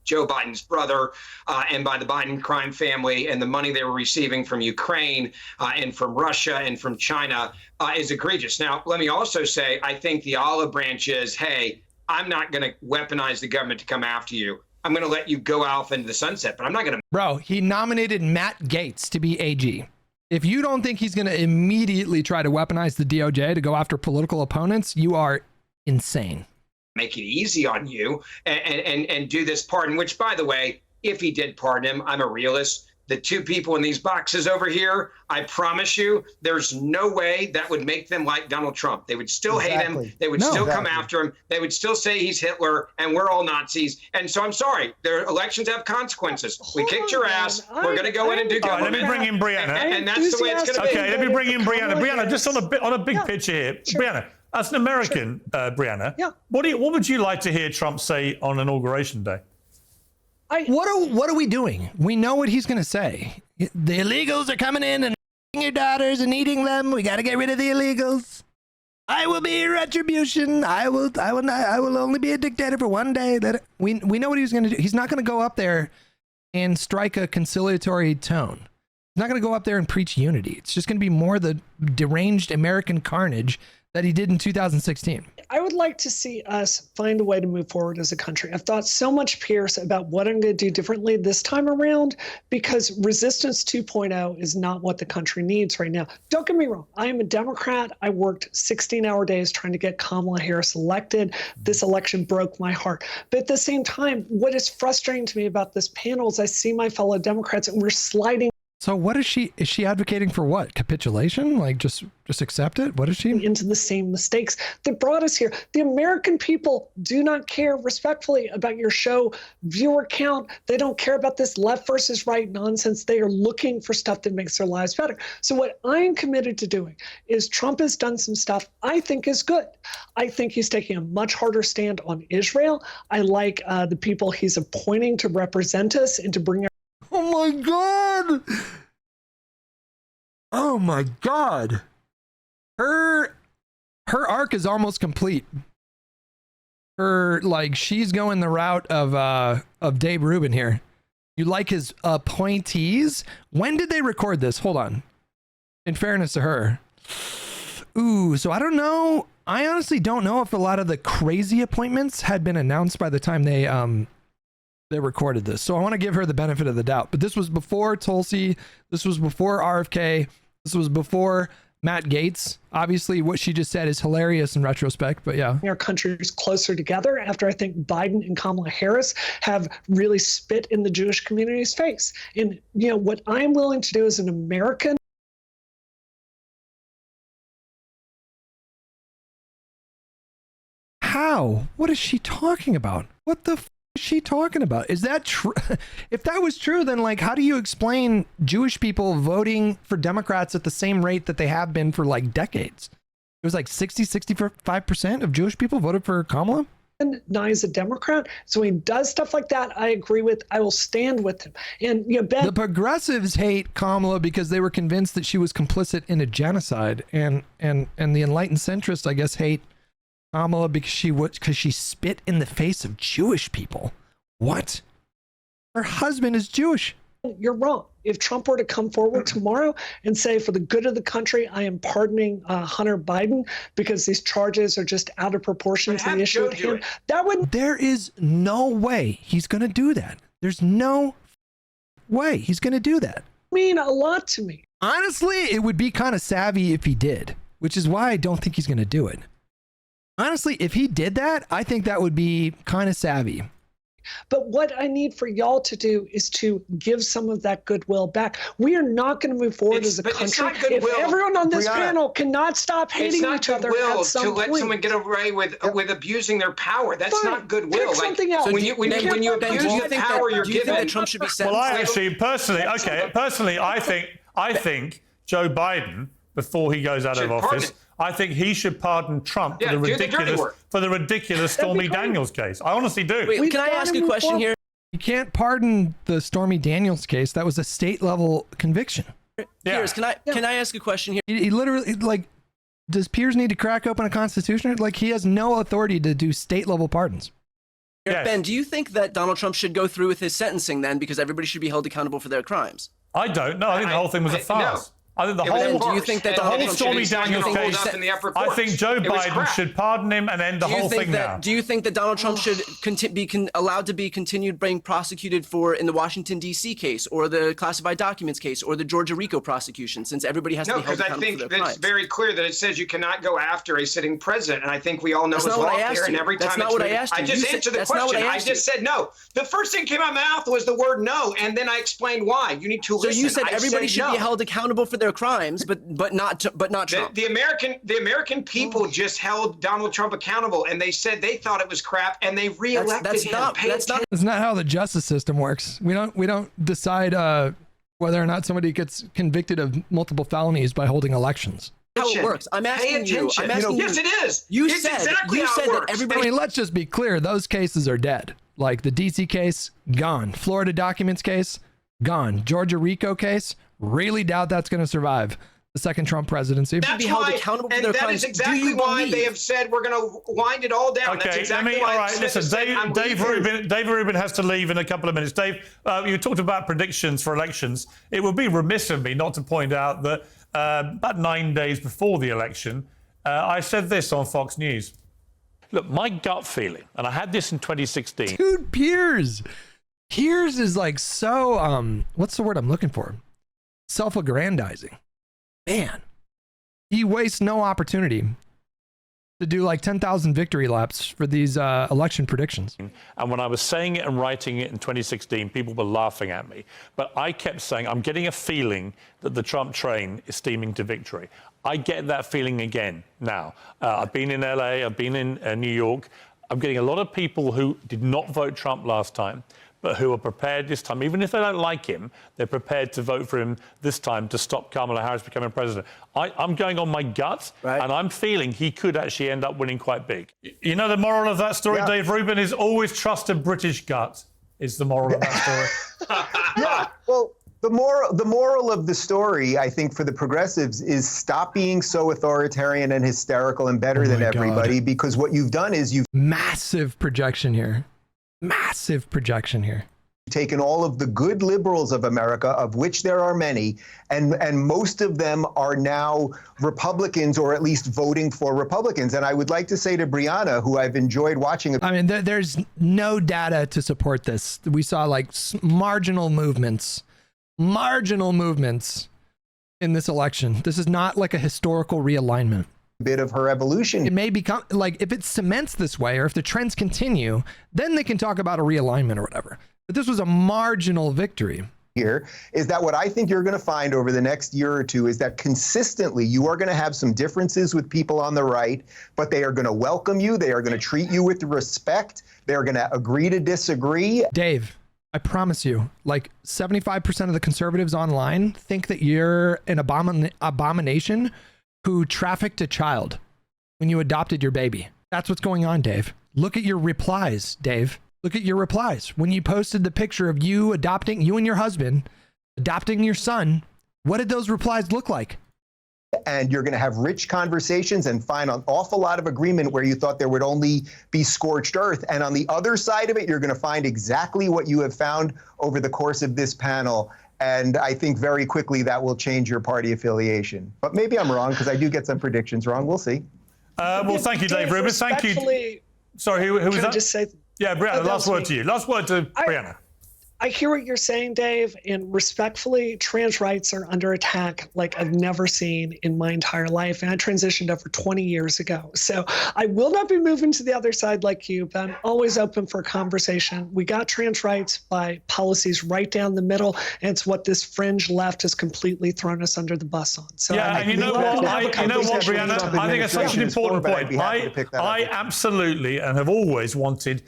Joe Biden's brother, and by the Biden crime family, and the money they were receiving from Ukraine and from Russia and from China is egregious. Now, let me also say, I think the olive branch is, hey, I'm not going to weaponize the government to come after you. I'm going to let you go off into the sunset, but I'm not going to. Bro, he nominated Matt Gaetz to be AG. If you don't think he's going to immediately try to weaponize the DOJ to go after political opponents, you are insane. Make it easy on you and do this pardon, which, by the way, if he did pardon him, I'm a realist. the two people in these boxes over here, I promise you, there's no way that would make them like Donald Trump. They would still hate him. They would still come after him. They would still say he's Hitler and we're all Nazis. And so I'm sorry, their elections have consequences. We kicked your ass. We're going to go in and do government. Let me bring in Brianna. And that's the way it's going to be. Okay, let me bring in Brianna. Brianna, just on a big picture here. Sure. Brianna, as an American, Brianna, what would you like to hear Trump say on Inauguration Day? What are we doing? We know what he's going to say. The illegals are coming in and eating your daughters and eating them. We got to get rid of the illegals. I will be retribution. I will only be a dictator for one day. That we know what he's going to do. He's not going to go up there and strike a conciliatory tone. He's not going to go up there and preach unity. It's just going to be more the deranged American carnage that he did in 2016. I would like to see us find a way to move forward as a country. I've thought so much, Piers, about what I'm going to do differently this time around, because resistance 2.0 is not what the country needs right now. Don't get me wrong. I am a Democrat. I worked 16-hour days trying to get Kamala Harris elected. This election broke my heart. But at the same time, what is frustrating to me about this panel is I see my fellow Democrats and we're sliding. So what is she advocating for? What? Capitulation? Like just accept it? What is she? Into the same mistakes that brought us here. The American people do not care, respectfully, about your show viewer count. They don't care about this left versus right nonsense. They are looking for stuff that makes their lives better. So what I am committed to doing is Trump has done some stuff I think is good. I think he's taking a much harder stand on Israel. I like the people he's appointing to represent us and to bring our. Oh my God. Oh my God. Her arc is almost complete. She's going the route of Dave Rubin here. You like his appointees? When did they record this? Hold on. In fairness to her. Ooh, so I don't know. I honestly don't know if a lot of the crazy appointments had been announced by the time they recorded this. So I want to give her the benefit of the doubt. But this was before Tulsi. This was before RFK. This was before Matt Gaetz. Obviously, what she just said is hilarious in retrospect, but yeah. Our countries closer together after I think Biden and Kamala Harris have really spit in the Jewish community's face. And, you know, what I'm willing to do as an American. How? What is she talking about? What the f is she talking about? Is that true? If that was true, then like, how do you explain Jewish people voting for Democrats at the same rate that they have been for like decades? It was like 65% of Jewish people voted for Kamala. And now he's a Democrat. So when he does stuff like that, I agree with, I will stand with him. And you know, Ben, the progressives hate Kamala because they were convinced that she was complicit in a genocide. And the enlightened centrists, I guess, hate Kamala because she spit in the face of Jewish people. What? Her husband is Jewish. You're wrong. If Trump were to come forward tomorrow and say, for the good of the country, I am pardoning Hunter Biden because these charges are just out of proportion to the issue at hand, that would. There is no way he's going to do that. There's no way he's going to do that. Mean a lot to me. Honestly, it would be kind of savvy if he did, which is why I don't think he's going to do it. Honestly, if he did that, I think that would be kind of savvy. But what I need for y'all to do is to give some of that goodwill back. We are not going to move forward as a country if everyone on this panel cannot stop hating each other at some point. To let someone get away with abusing their power. That's not goodwill. Pick something else. So when you abuse the power you're given. That Trump should be sentenced? Well, I actually personally, I think Joe Biden, before he goes out of office, I think he should pardon Trump for the ridiculous Stormy Daniels case. I honestly do. Wait, can I ask a question here? You can't pardon the Stormy Daniels case. That was a state level conviction. Piers, can I ask a question here? He literally, like, does Piers need to crack open a constitution? Like, he has no authority to do state level pardons. Yes. Ben, do you think that Donald Trump should go through with his sentencing then, because everybody should be held accountable for their crimes? I don't know. I think the whole thing was a farce. I think the It was whole. worse. Do you think that And the whole then Stormy he's not Daniels gonna hold case- up in the upper I courts. think Joe It was Biden crap. should pardon him and end the whole thing now. Do you think that Donald Trump should be allowed to be continued being prosecuted for in the Washington D.C. case, or the classified documents case, or the Georgia RICO prosecution, since everybody has to No, be held because I accountable think for their it's crimes? very clear that it says you cannot go after a sitting president, and I think we all know That's it's not what law I asked there. And you. every That's time not it's what I moved- asked you. I just You said- answered the that's not what question. I I asked just you. said no. The first thing came out of my mouth was the word no, and then I explained why. You need to So listen. you said I everybody should no. be held accountable for their crimes, but not Trump. The American people just held Donald Trump accountable, and they said they thought it was crap, and they reelected him. That's not how the justice system works. We don't decide whether or not somebody gets convicted of multiple felonies by holding elections. How it works. I'm asking you. I'm asking you. Yes, it is. You It's said exactly you how it said that works. everybody. I mean, let's just be clear. Those cases are dead. Like the DC case, gone. Florida documents case, gone. Georgia RICO case, really doubt that's going to survive the second Trump presidency. That's why, and that is exactly why they have said we're going to wind it all down. That's Okay, exactly why all right, Smith listen, has said, I'm Dave leaving. Rubin has to leave in a couple of minutes. Dave, you talked about predictions for elections. It would be remiss of me not to point out that about 9 days before the election, I said this on Fox News. Look, my gut feeling, and I had this in 2016. Dude, Piers is like so, what's the word I'm looking for? Self-aggrandizing. Man, he wastes no opportunity to do like 10,000 victory laps for these election predictions. And when I was saying it and writing it in 2016, people were laughing at me. But I kept saying, I'm getting a feeling that the Trump train is steaming to victory. I get that feeling again now. I've been in LA, I've been in New York. I'm getting a lot of people who did not vote Trump last time, but who are prepared this time, even if they don't like him, they're prepared to vote for him this time to stop Kamala Harris becoming president. I'm going on my gut, and I'm feeling he could actually end up winning quite big. You know, the moral of that story, Dave Rubin, is always trust a British gut, is the moral of that story. Yeah, well, the moral of the story, I think, for the progressives is stop being so authoritarian and hysterical and better than everybody, because what you've done is you've massive projection here. Massive projection here. Taken all of the good liberals of America, of which there are many, and most of them are now Republicans, or at least voting for Republicans. And I would like to say to Brianna, who I've enjoyed watching. I mean, there's no data to support this. We saw like marginal movements in this election. This is not like a historical realignment. Bit of her evolution. It may become like, if it cements this way, or if the trends continue, then they can talk about a realignment or whatever. But this was a marginal victory. Here is that what I think you're going to find over the next year or two is that consistently you are going to have some differences with people on the right, but they are going to welcome you. They are going to treat you with respect. They're going to agree to disagree. Dave, I promise you, like 75% of the conservatives online think that you're an abomination who trafficked a child when you adopted your baby. That's what's going on, Dave. Look at your replies, Dave. Look at your replies. When you posted the picture of you and your husband adopting your son, what did those replies look like? And you're going to have rich conversations and find an awful lot of agreement where you thought there would only be scorched earth. And on the other side of it, you're going to find exactly what you have found over the course of this panel. And I think very quickly that will change your party affiliation. But maybe I'm wrong, because I do get some predictions wrong. We'll see. Well, thank you, Dave Rubin. Thank you. Sorry, who was that? Just say, yeah, Brianna, last word to you. Last word to Brianna. I hear what you're saying, Dave, and respectfully, trans rights are under attack like I've never seen in my entire life. And I transitioned over 20 years ago. So I will not be moving to the other side like you, but I'm always open for conversation. We got trans rights by policies right down the middle, and it's what this fringe left has completely thrown us under the bus on. So yeah, and you know what, Brianna? I think it's such an important point. I absolutely and have always wanted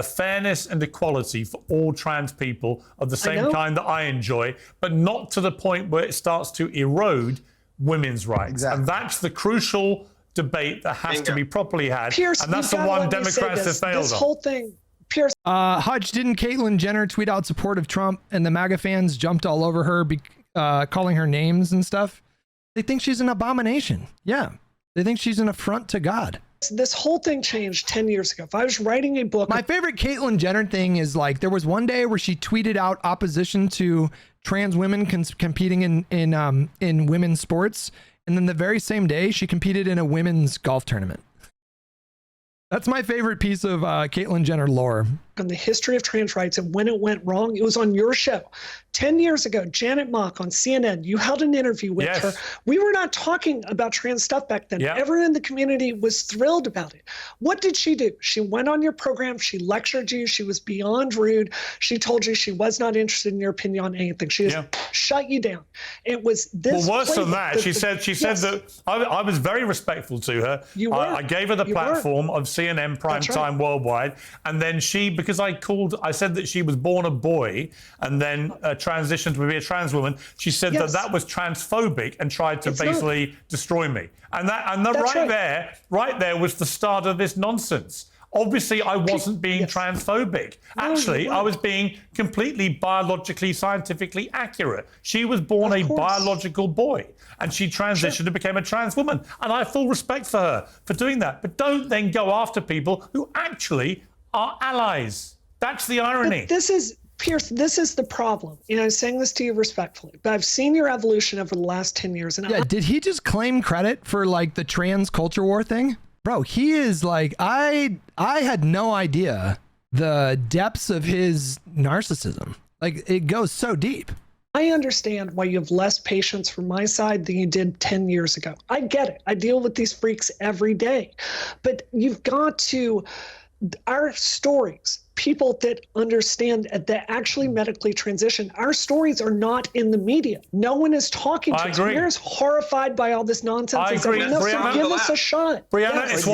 fairness and equality for all trans people of the same kind that I enjoy, but not to the point where it starts to erode women's rights. Exactly. And that's the crucial debate that has to be properly had. Pierce, and that's the one Democrats have failed this whole thing, Pierce. Hutch, didn't Caitlyn Jenner tweet out support of Trump, and the MAGA fans jumped all over her, calling her names and stuff? They think she's an abomination. Yeah. They think she's an affront to God. This whole thing changed 10 years ago. If I was writing a book... My favorite Caitlyn Jenner thing is like, there was one day where she tweeted out opposition to trans women competing in women's sports, and then the very same day she competed in a women's golf tournament. That's my favorite piece of Caitlyn Jenner lore. On the history of trans rights and when it went wrong, it was on your show. 10 years ago, Janet Mock on CNN, you held an interview with her. We were not talking about trans stuff back then. Everyone in the community was thrilled about it. What did she do? She went on your program. She lectured you. She was beyond rude. She told you she was not interested in your opinion on anything. She just shut you down. It was this. Well, worse than that, she said that I was very respectful to her. I gave her the platform of CNN Primetime Worldwide, and then because I said that she was born a boy and then transitioned to be a trans woman. She said that was transphobic and tried to basically destroy me. And right there was the start of this nonsense. Obviously, I wasn't being transphobic. Actually, I was being completely biologically, scientifically accurate. She was born a biological boy, and she transitioned and became a trans woman. And I have full respect for her for doing that. But don't then go after people who actually are allies. That's the irony. But this is, Piers, this is the problem. You know, I'm saying this to you respectfully, but I've seen your evolution over the last 10 years. And did he just claim credit for like the trans culture war thing? Bro, he is like, I had no idea the depths of his narcissism. Like, it goes so deep. I understand why you have less patience from my side than you did 10 years ago. I get it. I deal with these freaks every day. But you've got to, our stories, people that understand that actually medically transition, our stories are not in the media. No one is talking to us. We're horrified by all this nonsense. I agree. So give us a shot. Brianna, it's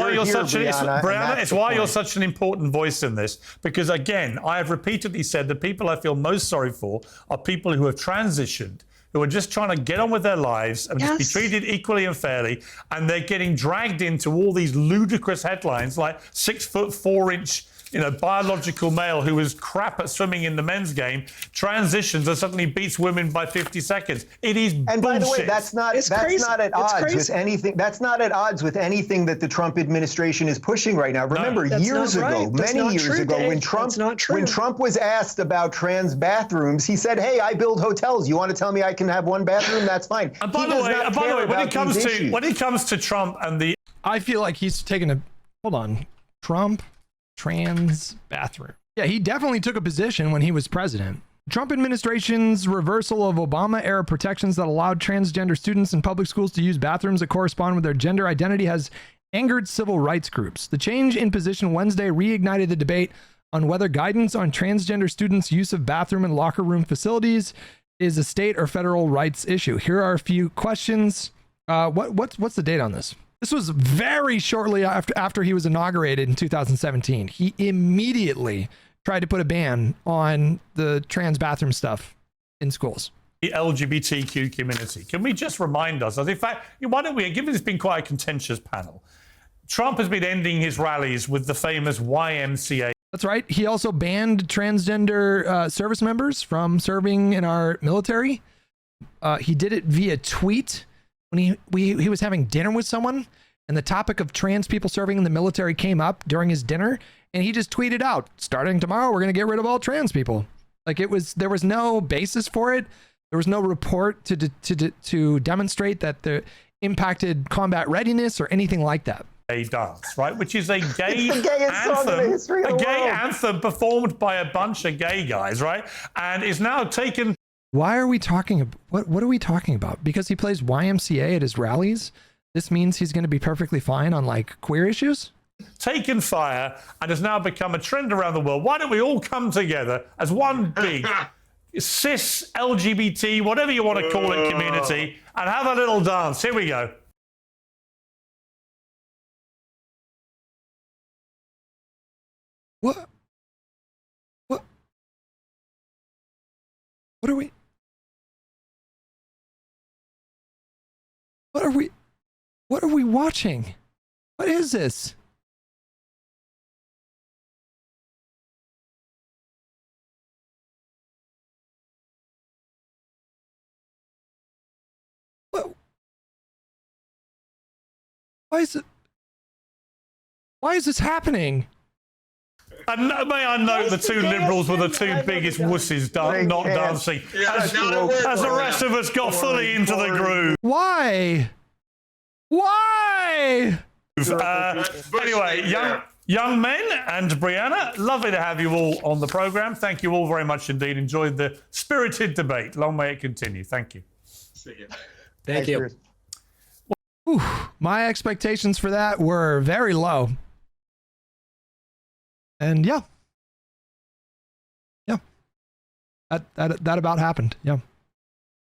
why you're such an important voice in this. Because again, I have repeatedly said the people I feel most sorry for are people who have transitioned, who are just trying to get on with their lives and just be treated equally and fairly, and they're getting dragged into all these ludicrous headlines like 6'4" biological male who was crap at swimming in the men's game transitions and suddenly beats women by 50 seconds. It is bullshit. And by the way, that's not at odds with anything. That's not at odds with anything that the Trump administration is pushing right now. Remember, many years ago, when Trump was asked about trans bathrooms, he said, "Hey, I build hotels. You want to tell me I can have one bathroom? That's fine." And by the way, when it comes to Trump and the, I feel like he's taken Trump. Trans bathroom. Yeah, he definitely took a position when he was president. Trump administration's reversal of Obama-era protections that allowed transgender students in public schools to use bathrooms that correspond with their gender identity has angered civil rights groups. The change in position Wednesday reignited the debate on whether guidance on transgender students' use of bathroom and locker room facilities is a state or federal rights issue. Here are a few questions. What's the date on this? This was very shortly after he was inaugurated in 2017. He immediately tried to put a ban on the trans bathroom stuff in schools. The LGBTQ community. Can we just remind us? In fact, why don't we, given it's been quite a contentious panel, Trump has been ending his rallies with the famous YMCA. That's right. He also banned transgender service members from serving in our military. He did it via tweet. When he was having dinner with someone and the topic of trans people serving in the military came up during his dinner, and he just tweeted out, "Starting tomorrow, we're going to get rid of all trans people." Like, there was no basis for it. There was no report to demonstrate that the impacted combat readiness or anything like that. A dance, right? Which is a gay anthem performed by a bunch of gay guys, right? And is now taken. Why are we talking? What are we talking about? Because he plays YMCA at his rallies, this means he's going to be perfectly fine on like queer issues? Taken fire and has now become a trend around the world. Why don't we all come together as one big cis LGBT, whatever you want to call it, community, and have a little dance? Here we go. What are we? What are we watching? What is this? What? Why is this happening? And may I note the two liberals were the two biggest wusses not dancing. Yeah, as the rest of us got fully into the groove. Why? Anyway, young men and Brianna, lovely to have you all on the program. Thank you all very much indeed. Enjoyed the spirited debate. Long may it continue. Thank you. Thank you. Whew, my expectations for that were very low. And yeah. That about happened. Yeah.